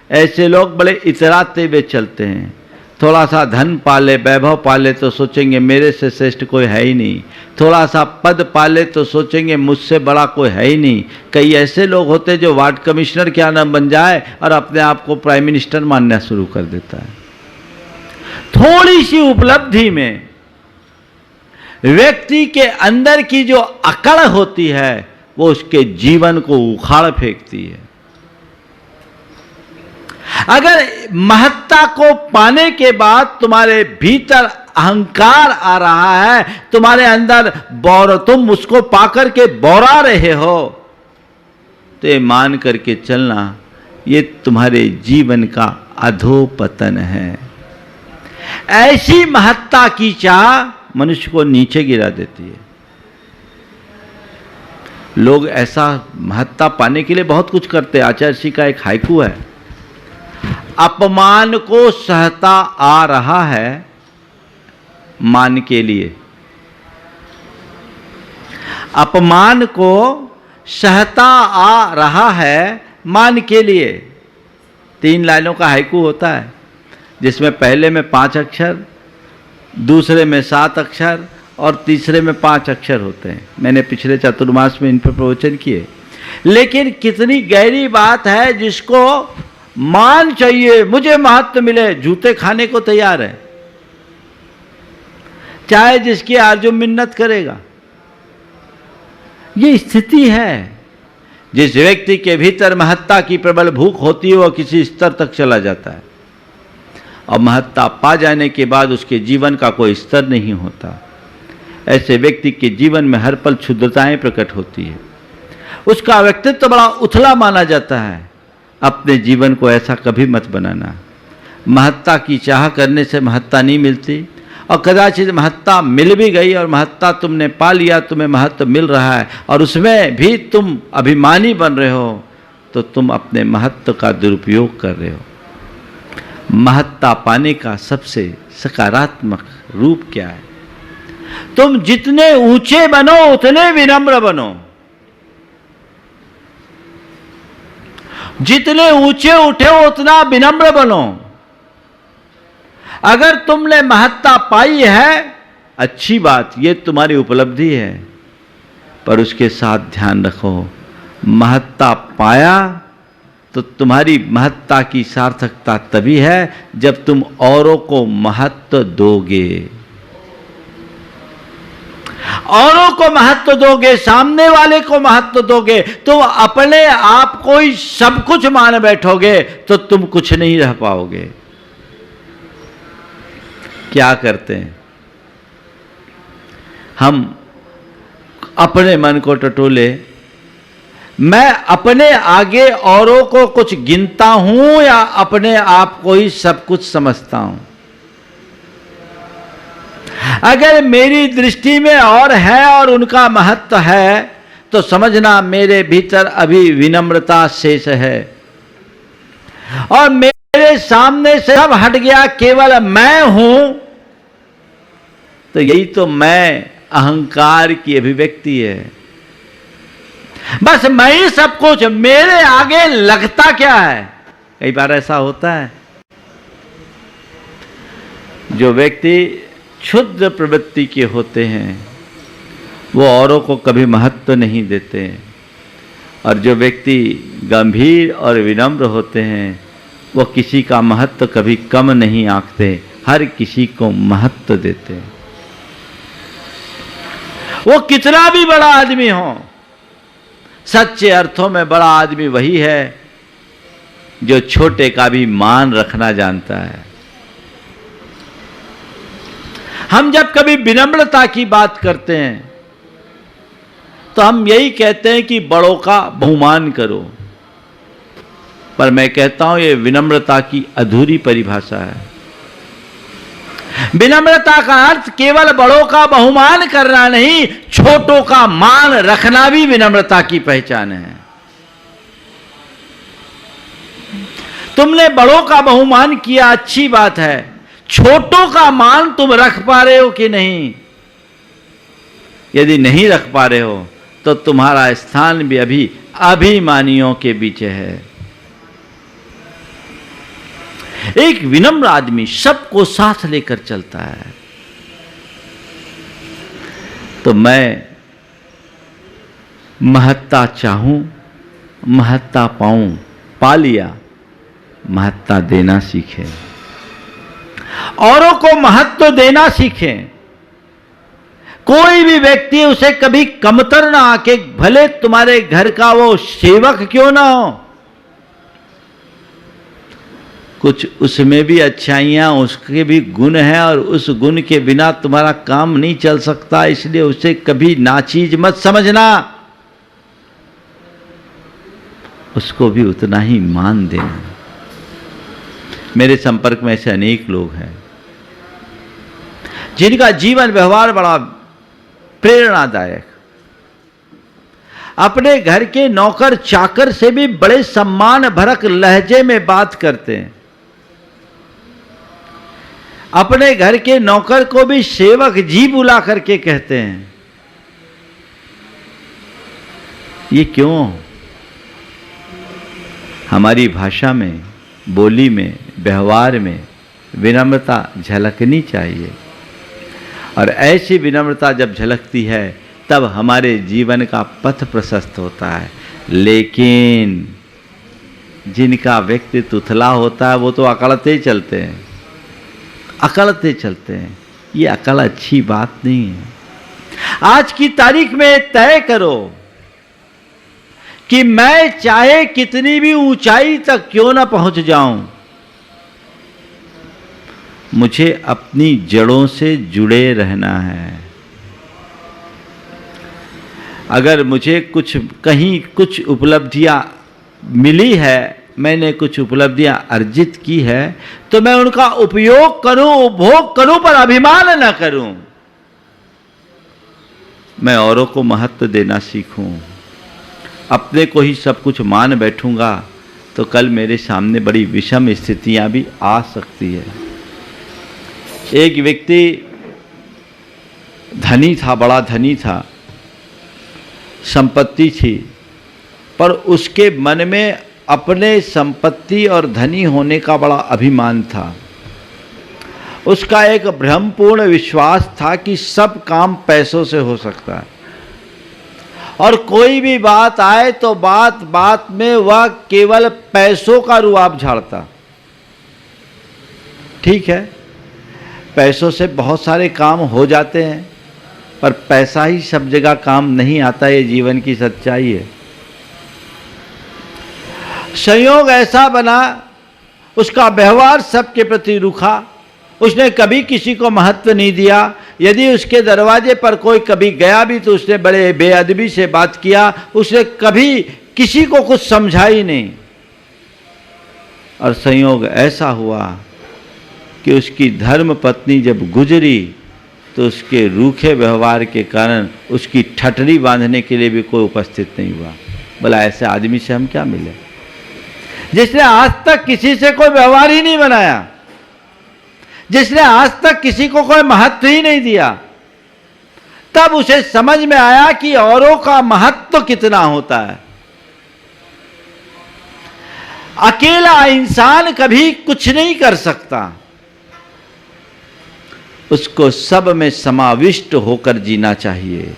ऐसे लोग बड़े इतराते हुए चलते हैं। थोड़ा सा धन पाले, वैभव पाले तो सोचेंगे मेरे से श्रेष्ठ कोई है ही नहीं। थोड़ा सा पद पाले तो सोचेंगे मुझसे बड़ा कोई है ही नहीं। कई ऐसे लोग होते हैं जो वार्ड कमिश्नर क्या नाम बन जाए और अपने आप को प्राइम मिनिस्टर मानना शुरू कर देता है। थोड़ी सी उपलब्धि में व्यक्ति के अंदर की जो अकड़ होती है, वो उसके जीवन को उखाड़ फेंकती है। अगर महत्ता को पाने के बाद तुम्हारे भीतर अहंकार आ रहा है, तुम्हारे अंदर तुम उसको पाकर के बौरा रहे हो, तो ये मान करके चलना, ये तुम्हारे जीवन का अधोपतन है। ऐसी महत्ता की चाह मनुष्य को नीचे गिरा देती है। लोग ऐसा महत्ता पाने के लिए बहुत कुछ करते हैं। आचार्य श्री का एक हाइकू है, अपमान को सहता आ रहा है मान के लिए। अपमान को सहता आ रहा है मान के लिए। 3 लाइनों का हाइकू होता है, जिसमें पहले में 5 अक्षर, दूसरे में 7 अक्षर और तीसरे में 5 अक्षर होते हैं। मैंने पिछले चातुर्मास में इन पर प्रवचन किए। लेकिन कितनी गहरी बात है, जिसको मान चाहिए, मुझे महत्व मिले, जूते खाने को तैयार है, चाहे जिसकी आरजू मिन्नत करेगा। ये स्थिति है। जिस व्यक्ति के भीतर महत्ता की प्रबल भूख होती है, वह किसी स्तर तक चला जाता है, और महत्ता पा जाने के बाद उसके जीवन का कोई स्तर नहीं होता। ऐसे व्यक्ति के जीवन में हर पल क्षुद्रताएं प्रकट होती है। उसका व्यक्तित्व बड़ा उथला माना जाता है। अपने जीवन को ऐसा कभी मत बनाना। महत्ता की चाह करने से महत्ता नहीं मिलती, और कदाचित महत्ता मिल भी गई और महत्ता तुमने पा लिया, तुम्हें महत्व मिल रहा है और उसमें भी तुम अभिमानी बन रहे हो, तो तुम अपने महत्व का दुरुपयोग कर रहे हो। महत्ता पाने का सबसे सकारात्मक रूप क्या है? तुम जितने ऊंचे बनो उतने विनम्र बनो। जितने ऊंचे उठे उतना विनम्र बनो। अगर तुमने महत्ता पाई है, अच्छी बात, ये तुम्हारी उपलब्धि है, पर उसके साथ ध्यान रखो, महत्ता पाया तो तुम्हारी महत्ता की सार्थकता तभी है जब तुम औरों को महत्व दोगे। औरों को महत्व दोगे, सामने वाले को महत्व दोगे, तो अपने आप को ही सब कुछ मान बैठोगे तो तुम कुछ नहीं रह पाओगे। क्या करते हैं हम? अपने मन को टटोले, मैं अपने आगे औरों को कुछ गिनता हूं या अपने आप को ही सब कुछ समझता हूं? अगर मेरी दृष्टि में और है और उनका महत्व है तो समझना मेरे भीतर अभी विनम्रता शेष है, और मेरे सामने से सब हट गया, केवल मैं हूं, तो यही तो मैं अहंकार की अभिव्यक्ति है। बस मैं ही सब कुछ, मेरे आगे लगता क्या है? कई बार ऐसा होता है, जो व्यक्ति क्षुद्र प्रवृत्ति के होते हैं वो औरों को कभी महत्व नहीं देते, और जो व्यक्ति गंभीर और विनम्र होते हैं वो किसी का महत्व कभी कम नहीं आंकते, हर किसी को महत्व देते हैं। वो कितना भी बड़ा आदमी हो, सच्चे अर्थों में बड़ा आदमी वही है जो छोटे का भी मान रखना जानता है। हम जब कभी विनम्रता की बात करते हैं तो हम यही कहते हैं कि बड़ों का बहुमान करो, पर मैं कहता हूं ये विनम्रता की अधूरी परिभाषा है। विनम्रता का अर्थ केवल बड़ों का बहुमान करना नहीं, छोटों का मान रखना भी विनम्रता की पहचान है। तुमने बड़ों का बहुमान किया, अच्छी बात है, छोटों का मान तुम रख पा रहे हो कि नहीं? यदि नहीं रख पा रहे हो तो तुम्हारा स्थान भी अभी अभिमानियों के बीच है। एक विनम्र आदमी सबको साथ लेकर चलता है। तो मैं महत्ता चाहूं, महत्ता पाऊं, पा लिया, महत्ता देना सीखें, औरों को महत्व देना सीखें। कोई भी व्यक्ति उसे कभी कमतर ना आके, भले तुम्हारे घर का वो सेवक क्यों ना हो, कुछ उसमें भी अच्छाइयां, उसके भी गुण हैं, और उस गुण के बिना तुम्हारा काम नहीं चल सकता, इसलिए उसे कभी नाचीज मत समझना, उसको भी उतना ही मान देना। मेरे संपर्क में ऐसे अनेक लोग हैं जिनका जीवन व्यवहार बड़ा प्रेरणादायक, अपने घर के नौकर चाकर से भी बड़े सम्मान भरक लहजे में बात करते हैं, अपने घर के नौकर को भी सेवक जी बुला करके कहते हैं। ये क्यों? हमारी भाषा में, बोली में, व्यवहार में विनम्रता झलकनी चाहिए, और ऐसी विनम्रता जब झलकती है तब हमारे जीवन का पथ प्रशस्त होता है। लेकिन जिनका व्यक्तित्व उथला होता है वो तो अकड़ते चलते हैं, अकड़ते चलते हैं। ये अकड़ अच्छी बात नहीं है। आज की तारीख में तय करो कि मैं चाहे कितनी भी ऊंचाई तक क्यों ना पहुंच जाऊं, मुझे अपनी जड़ों से जुड़े रहना है। अगर मुझे कहीं कुछ उपलब्धियां मिली है, मैंने कुछ उपलब्धियां अर्जित की है, तो मैं उनका उपयोग करूं, उपभोग करूं, पर अभिमान न करूं। मैं औरों को महत्व देना सीखूं। अपने को ही सब कुछ मान बैठूंगा तो कल मेरे सामने बड़ी विषम स्थितियां भी आ सकती है। एक व्यक्ति धनी था, बड़ा धनी था, संपत्ति थी, पर उसके मन में अपने संपत्ति और धनी होने का बड़ा अभिमान था। उसका एक भ्रमपूर्ण विश्वास था कि सब काम पैसों से हो सकता है, और कोई भी बात आए तो बात बात में वह केवल पैसों का रुआब झाड़ता। ठीक है, पैसों से बहुत सारे काम हो जाते हैं, पर पैसा ही सब जगह काम नहीं आता, ये जीवन की सच्चाई है। संयोग ऐसा बना, उसका व्यवहार सबके प्रति रूखा, उसने कभी किसी को महत्व नहीं दिया। यदि उसके दरवाजे पर कोई कभी गया भी तो उसने बड़े बेअदबी से बात किया, उसने कभी किसी को कुछ समझा ही नहीं। और संयोग ऐसा हुआ कि उसकी धर्म पत्नी जब गुजरी तो उसके रूखे व्यवहार के कारण उसकी ठठरी बांधने के लिए भी कोई उपस्थित नहीं हुआ। बोला ऐसे आदमी से हम क्या मिले, जिसने आज तक किसी से कोई व्यवहार ही नहीं बनाया, जिसने आज तक किसी को कोई महत्व ही नहीं दिया। तब उसे समझ में आया कि औरों का महत्व कितना होता है। अकेला इंसान कभी कुछ नहीं कर सकता, उसको सब में समाविष्ट होकर जीना चाहिए।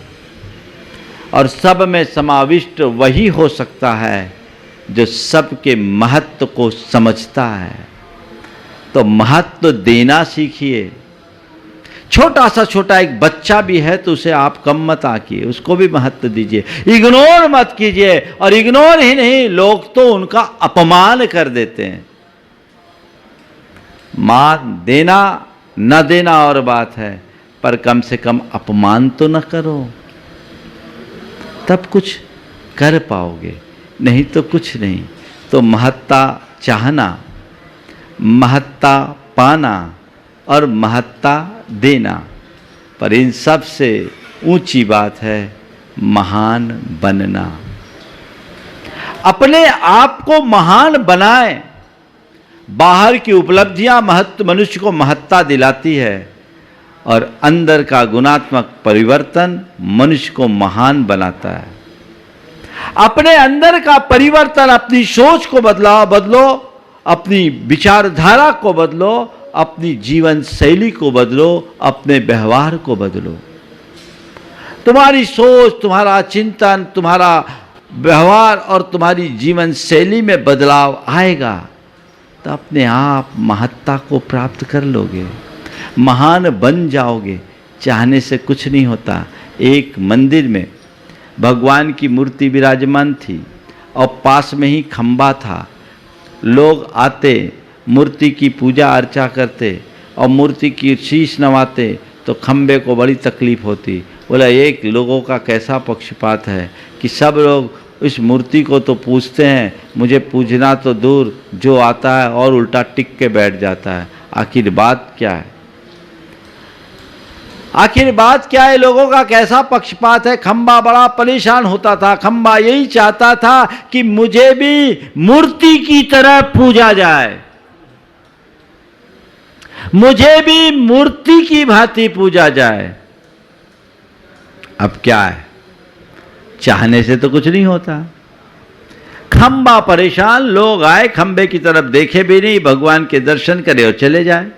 और सब में समाविष्ट वही हो सकता है जो सबके महत्व को समझता है। तो महत्व देना सीखिए। छोटा सा छोटा एक बच्चा भी है तो उसे आप कम मत आकिए, उसको भी महत्व दीजिए, इग्नोर मत कीजिए। और इग्नोर ही नहीं, लोग तो उनका अपमान कर देते हैं। मान देना न देना और बात है, पर कम से कम अपमान तो न करो, तब कुछ कर पाओगे, नहीं तो कुछ नहीं। तो महत्ता चाहना, महत्ता पाना और महत्ता देना, पर इन सब से ऊंची बात है महान बनना। अपने आप को महान बनाएं। बाहर की उपलब्धियां महत्व मनुष्य को महत्ता दिलाती है, और अंदर का गुणात्मक परिवर्तन मनुष्य को महान बनाता है। अपने अंदर का परिवर्तन, अपनी सोच को बदलो, अपनी विचारधारा को बदलो, अपनी जीवन शैली को बदलो, अपने व्यवहार को बदलो। तुम्हारी सोच, तुम्हारा चिंतन, तुम्हारा व्यवहार और तुम्हारी जीवन शैली में बदलाव आएगा तो अपने आप महत्ता को प्राप्त कर लोगे, महान बन जाओगे। चाहने से कुछ नहीं होता। एक मंदिर में भगवान की मूर्ति विराजमान थी और पास में ही खंबा था। लोग आते, मूर्ति की पूजा अर्चा करते और मूर्ति की शीश नवाते तो खंबे को बड़ी तकलीफ होती। बोला एक लोगों का कैसा पक्षपात है कि सब लोग इस मूर्ति को तो पूजते हैं, मुझे पूजना तो दूर, जो आता है और उल्टा टिक के बैठ जाता है। आखिर बात क्या है? आखिर बात क्या है? लोगों का कैसा पक्षपात है? खंबा बड़ा परेशान होता था। खंबा यही चाहता था कि मुझे भी मूर्ति की तरह पूजा जाए, मुझे भी मूर्ति की भांति पूजा जाए। अब क्या है? चाहने से तो कुछ नहीं होता। खंबा परेशान, लोग आए, खंबे की तरफ देखे भी नहीं, भगवान के दर्शन करे और चले जाए।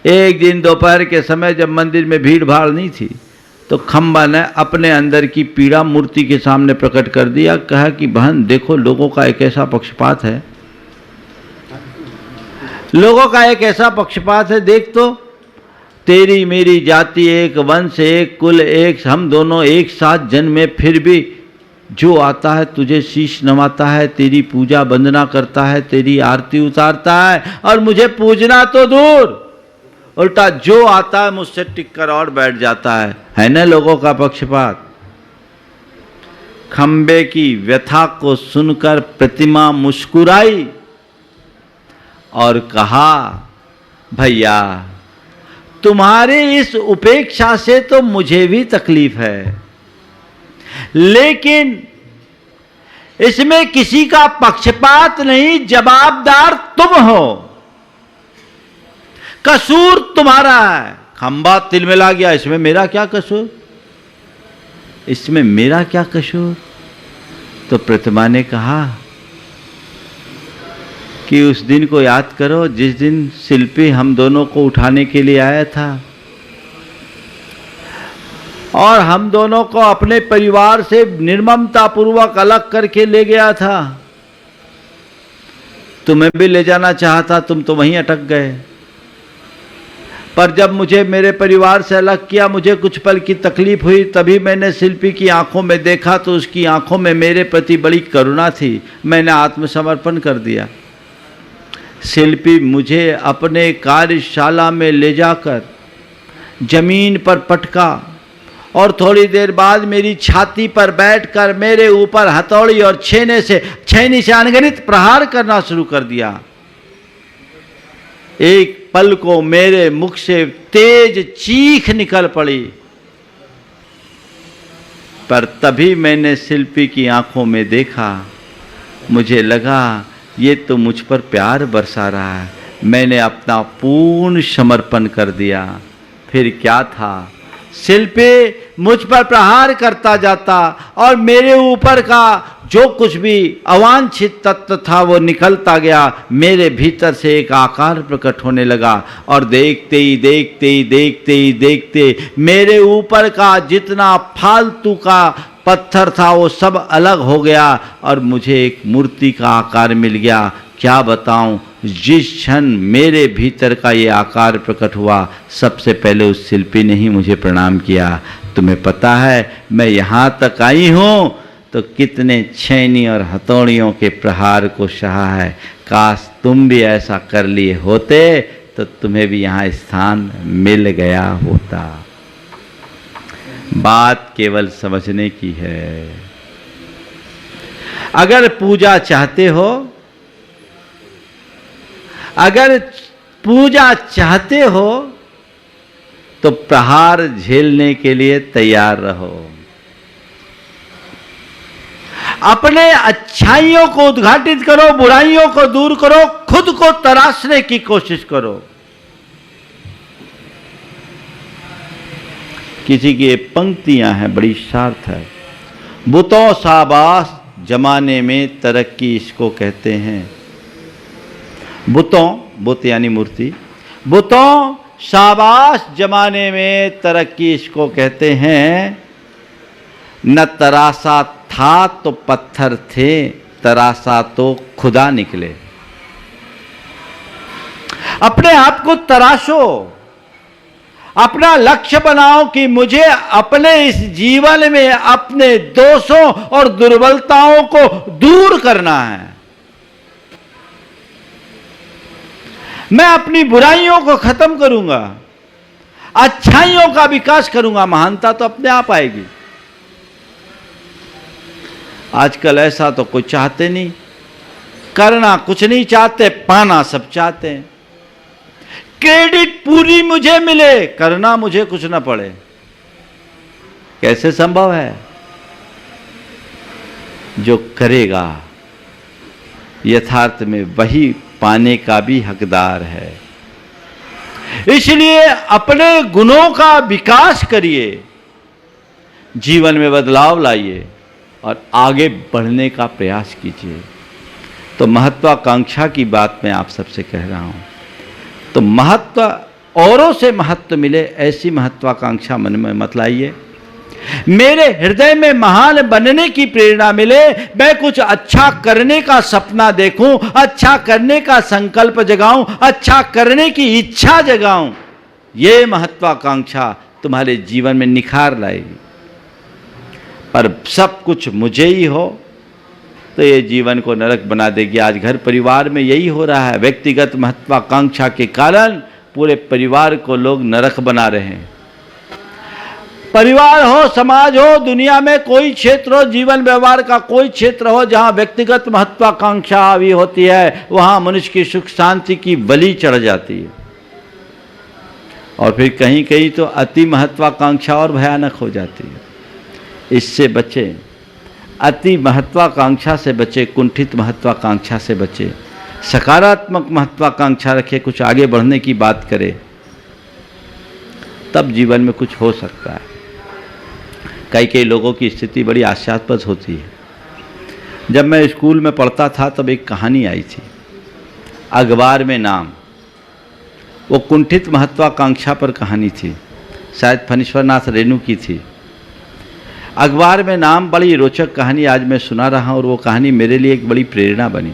एक दिन दोपहर के समय जब मंदिर में भीड़ भाड़ नहीं थी तो खंबा ने अपने अंदर की पीड़ा मूर्ति के सामने प्रकट कर दिया। कहा कि बहन देखो, लोगों का एक ऐसा पक्षपात है, लोगों का एक ऐसा पक्षपात है। देख तो, तेरी मेरी जाति एक, वंश एक, कुल एक, हम दोनों एक साथ जन्मे, फिर भी जो आता है तुझे शीश नवाता है, तेरी पूजा वंदना करता है, तेरी आरती उतारता है, और मुझे पूजना तो दूर, उल्टा जो आता है मुझसे टिक कर और बैठ जाता है ना लोगों का पक्षपात। खंबे की व्यथा को सुनकर प्रतिमा मुस्कुराई और कहा, भैया तुम्हारी इस उपेक्षा से तो मुझे भी तकलीफ है, लेकिन इसमें किसी का पक्षपात नहीं, जवाबदार तुम हो, कसूर तुम्हारा है। खंबा तिलमिला गया, इसमें मेरा क्या कसूर, इसमें मेरा क्या कसूर? तो प्रतिमा ने कहा कि उस दिन को याद करो जिस दिन शिल्पी हम दोनों को उठाने के लिए आया था और हम दोनों को अपने परिवार से निर्ममता पूर्वक अलग करके ले गया था। तुम्हें भी ले जाना चाहा था, तुम तो वहीं अटक गए। पर जब मुझे मेरे परिवार से अलग किया, मुझे कुछ पल की तकलीफ हुई, तभी मैंने शिल्पी की आंखों में देखा तो उसकी आंखों में मेरे प्रति बड़ी करुणा थी। मैंने आत्मसमर्पण कर दिया। शिल्पी मुझे अपने कार्यशाला में ले जाकर जमीन पर पटका और थोड़ी देर बाद मेरी छाती पर बैठकर मेरे ऊपर हथौड़ी और छेनी से अनगिनत प्रहार करना शुरू कर दिया। एक पल को मेरे मुख से तेज चीख निकल पड़ी, पर तभी मैंने शिल्पी की आंखों में देखा। मुझे लगा ये तो मुझ पर प्यार बरसा रहा है। मैंने अपना पूर्ण समर्पण कर दिया। फिर क्या था, शिल्पी मुझ पर प्रहार करता जाता और मेरे ऊपर का जो कुछ भी अवांछित तत्व था वो निकलता गया। मेरे भीतर से एक आकार प्रकट होने लगा और देखते ही मेरे ऊपर का जितना फालतू का पत्थर था वो सब अलग हो गया और मुझे एक मूर्ति का आकार मिल गया। क्या बताऊं, जिस क्षण मेरे भीतर का ये आकार प्रकट हुआ, सबसे पहले उस शिल्पी ने ही मुझे प्रणाम किया। तुम्हें पता है मैं यहाँ तक आई हूँ तो कितने छेनी और हथौड़ियों के प्रहार को सहा है। काश तुम भी ऐसा कर लिए होते तो तुम्हें भी यहाँ स्थान मिल गया होता। बात केवल समझने की है। अगर पूजा चाहते हो तो प्रहार झेलने के लिए तैयार रहो। अपने अच्छाइयों को उद्घाटित करो, बुराइयों को दूर करो, खुद को तराशने की कोशिश करो। किसी की पंक्तियां हैं, बड़ी सार्थ है। बुतों शाबाश जमाने में तरक्की इसको कहते हैं। बुत यानी मूर्ति। बुतों शाबाश जमाने में तरक्की इसको कहते हैं। न तरासा था तो पत्थर थे, तरासा तो खुदा निकले। अपने आप को तराशो, अपना लक्ष्य बनाओ कि मुझे अपने इस जीवन में अपने दोषों और दुर्बलताओं को दूर करना है। मैं अपनी बुराइयों को खत्म करूंगा, अच्छाइयों का विकास करूंगा। महानता तो अपने आप आएगी। आजकल ऐसा तो कोई चाहते नहीं, करना कुछ नहीं चाहते, पाना सब चाहते हैं। क्रेडिट पूरी मुझे मिले, करना मुझे कुछ ना पड़े। कैसे संभव है? जो करेगा यथार्थ में वही पाने का भी हकदार है। इसलिए अपने गुणों का विकास करिए, जीवन में बदलाव लाइए और आगे बढ़ने का प्रयास कीजिए। तो महत्वाकांक्षा की बात मैं आप सबसे कह रहा हूं। तो महत्व, औरों से महत्व मिले ऐसी महत्वाकांक्षा मन में मत लाइए। मेरे हृदय में महान बनने की प्रेरणा मिले, मैं कुछ अच्छा करने का सपना देखूं, अच्छा करने का संकल्प जगाऊं, अच्छा करने की इच्छा जगाऊं, ये महत्वाकांक्षा तुम्हारे जीवन में निखार लाएगी। पर सब कुछ मुझे ही हो तो ये जीवन को नरक बना देगी। आज घर परिवार में यही हो रहा है। व्यक्तिगत महत्वाकांक्षा के कारण पूरे परिवार को लोग नरक बना रहे हैं। परिवार हो, समाज हो, दुनिया में कोई क्षेत्र हो, जीवन व्यवहार का कोई क्षेत्र हो, जहां व्यक्तिगत महत्वाकांक्षा हावी होती है, वहां मनुष्य की सुख शांति की बलि चढ़ जाती है। और फिर कहीं कहीं तो अति महत्वाकांक्षा और भयानक हो जाती है। इससे बचे, अति महत्वाकांक्षा से बचे, कुंठित महत्वाकांक्षा से बचे, सकारात्मक महत्वाकांक्षा रखे, कुछ आगे बढ़ने की बात करे, तब जीवन में कुछ हो सकता है। कई लोगों की स्थिति बड़ी आशास्पद होती है। जब मैं स्कूल में पढ़ता था तब एक कहानी आई थी, अखबार में नाम, वो कुंठित महत्वाकांक्षा पर कहानी थी, शायद फणीश्वरनाथ रेणु की थी। अखबार में नाम, बड़ी रोचक कहानी आज मैं सुना रहा हूँ और वो कहानी मेरे लिए एक बड़ी प्रेरणा बनी।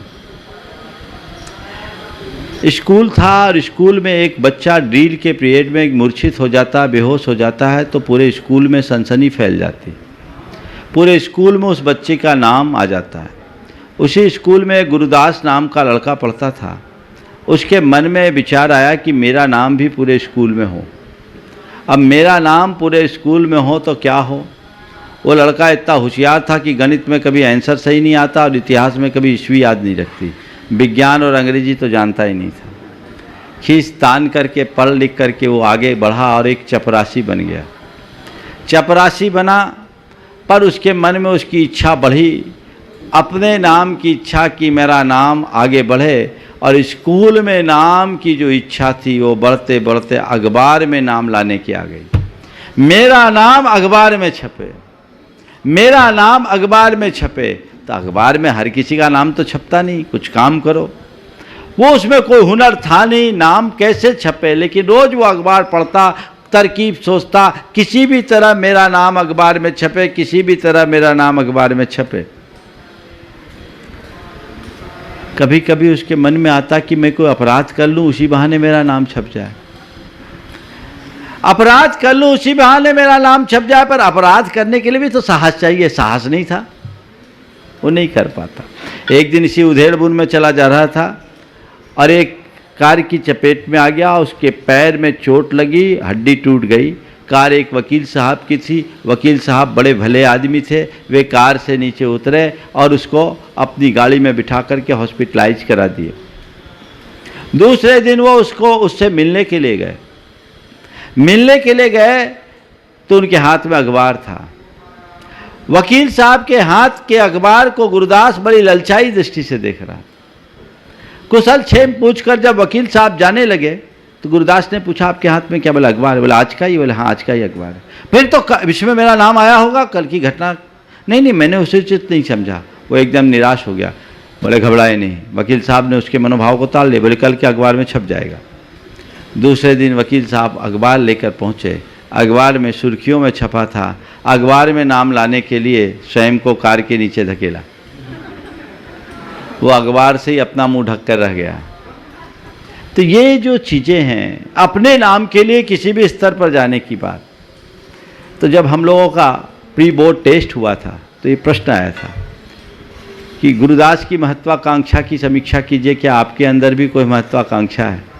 स्कूल था और स्कूल में एक बच्चा ड्रिल के पीरियड में मूर्छित हो जाता, बेहोश हो जाता है तो पूरे स्कूल में सनसनी फैल जाती। पूरे स्कूल में उस बच्चे का नाम आ जाता है। उसी स्कूल में गुरुदास नाम का लड़का पढ़ता था। उसके मन में विचार आया कि मेरा नाम भी पूरे स्कूल में हो। अब मेरा नाम पूरे स्कूल में हो तो क्या हो। वो लड़का इतना होशियार था कि गणित में कभी आंसर सही नहीं आता और इतिहास में कभी ईस्वी याद नहीं रखती। विज्ञान और अंग्रेजी तो जानता ही नहीं था। खींच तान करके पढ़ लिख करके वो आगे बढ़ा और एक चपरासी बन गया। चपरासी बना पर उसके मन में उसकी इच्छा बढ़ी, अपने नाम की इच्छा कि मेरा नाम आगे बढ़े। और स्कूल में नाम की जो इच्छा थी वो बढ़ते बढ़ते अखबार में नाम लाने की आ गई। मेरा नाम अखबार में छपे, मेरा नाम अखबार में छपे। तो अखबार में हर किसी का नाम तो छपता नहीं, कुछ काम करो। वो उसमें कोई हुनर था नहीं, नाम कैसे छपे, लेकिन रोज वो अखबार पढ़ता, तरकीब सोचता, किसी भी तरह मेरा नाम अखबार में छपे, किसी भी तरह मेरा नाम अखबार में छपे। कभी कभी उसके मन में आता कि मैं कोई अपराध कर लूं, उसी बहाने मेरा नाम छप जाए, अपराध कर लूं उसी बहाने मेरा नाम छप जाए। पर अपराध करने के लिए भी तो साहस चाहिए, साहस नहीं था, वो नहीं कर पाता। एक दिन इसी उधेड़बुन में चला जा रहा था और एक कार की चपेट में आ गया। उसके पैर में चोट लगी, हड्डी टूट गई। कार एक वकील साहब की थी। वकील साहब बड़े भले आदमी थे। वे कार से नीचे उतरे और उसको अपनी गाड़ी में बिठा करके हॉस्पिटलाइज करा दिए। दूसरे दिन वो उससे मिलने के लिए गए। मिलने के लिए गए तो उनके हाथ में अखबार था। वकील साहब के हाथ के अखबार को गुरुदास बड़ी ललचाई दृष्टि से देख रहा। कुशल क्षेम पूछकर जब वकील साहब जाने लगे तो गुरुदास ने पूछा आपके हाथ में क्या? बोला अखबार। बोला आज का ही? बोला हाँ आज का ही अखबार है। फिर तो इसमें मेरा नाम आया होगा, कल की घटना। नहीं मैंने उसे उचित नहीं समझा। वो एकदम निराश हो गया। बोले घबराए नहीं। वकील साहब ने उसके मनोभाव को ताल लिया। बोले कल के अखबार में छप जाएगा। दूसरे दिन वकील साहब अखबार लेकर पहुँचे। अखबार में सुर्खियों में छपा था। अखबार में नाम लाने के लिए स्वयं को कार के नीचे धकेला। वो अखबार से ही अपना मुंह ढक कर रह गया। तो ये जो चीज़ें हैं, अपने नाम के लिए किसी भी स्तर पर जाने की बात। तो जब हम लोगों का प्री बोर्ड टेस्ट हुआ था तो ये प्रश्न आया था कि गुरुदास की महत्वाकांक्षा की समीक्षा कीजिए, क्या आपके अंदर भी कोई महत्वाकांक्षा है?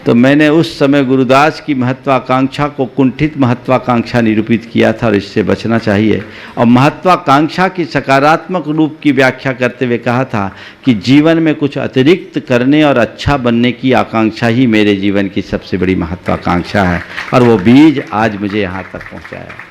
तो मैंने उस समय गुरुदास की महत्वाकांक्षा को कुंठित महत्वाकांक्षा निरूपित किया था और इससे बचना चाहिए। और महत्वाकांक्षा की सकारात्मक रूप की व्याख्या करते हुए कहा था कि जीवन में कुछ अतिरिक्त करने और अच्छा बनने की आकांक्षा ही मेरे जीवन की सबसे बड़ी महत्वाकांक्षा है। और वो बीज आज मुझे यहाँ तक पहुँचाया।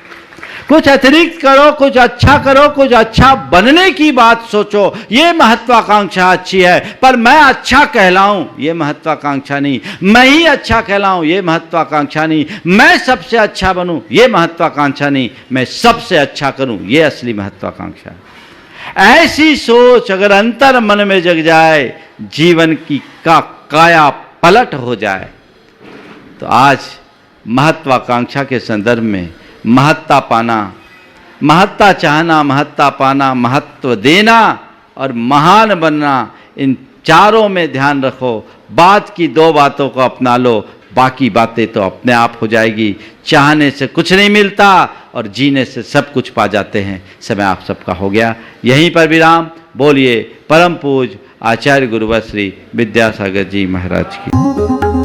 कुछ अतिरिक्त करो, कुछ अच्छा करो, कुछ अच्छा बनने की बात सोचो, ये महत्वाकांक्षा अच्छी है। पर मैं अच्छा कहलाऊं ये महत्वाकांक्षा नहीं, मैं ही अच्छा कहलाऊं ये महत्वाकांक्षा नहीं, मैं सबसे अच्छा बनूं ये महत्वाकांक्षा नहीं, मैं सबसे अच्छा करूं ये असली महत्वाकांक्षा है। ऐसी सोच अगर अंतर मन में जग जाए, जीवन की काया पलट हो जाए, तो आज महत्वाकांक्षा के संदर्भ में महत्ता पाना, महत्ता चाहना, महत्ता पाना, महत्व देना और महान बनना, इन चारों में ध्यान रखो। बात की दो बातों को अपना लो, बाकी बातें तो अपने आप हो जाएगी। चाहने से कुछ नहीं मिलता और जीने से सब कुछ पा जाते हैं। समय आप सबका हो गया, यहीं पर विराम। बोलिए परम पूज्य आचार्य गुरुवर श्री विद्यासागर जी महाराज की।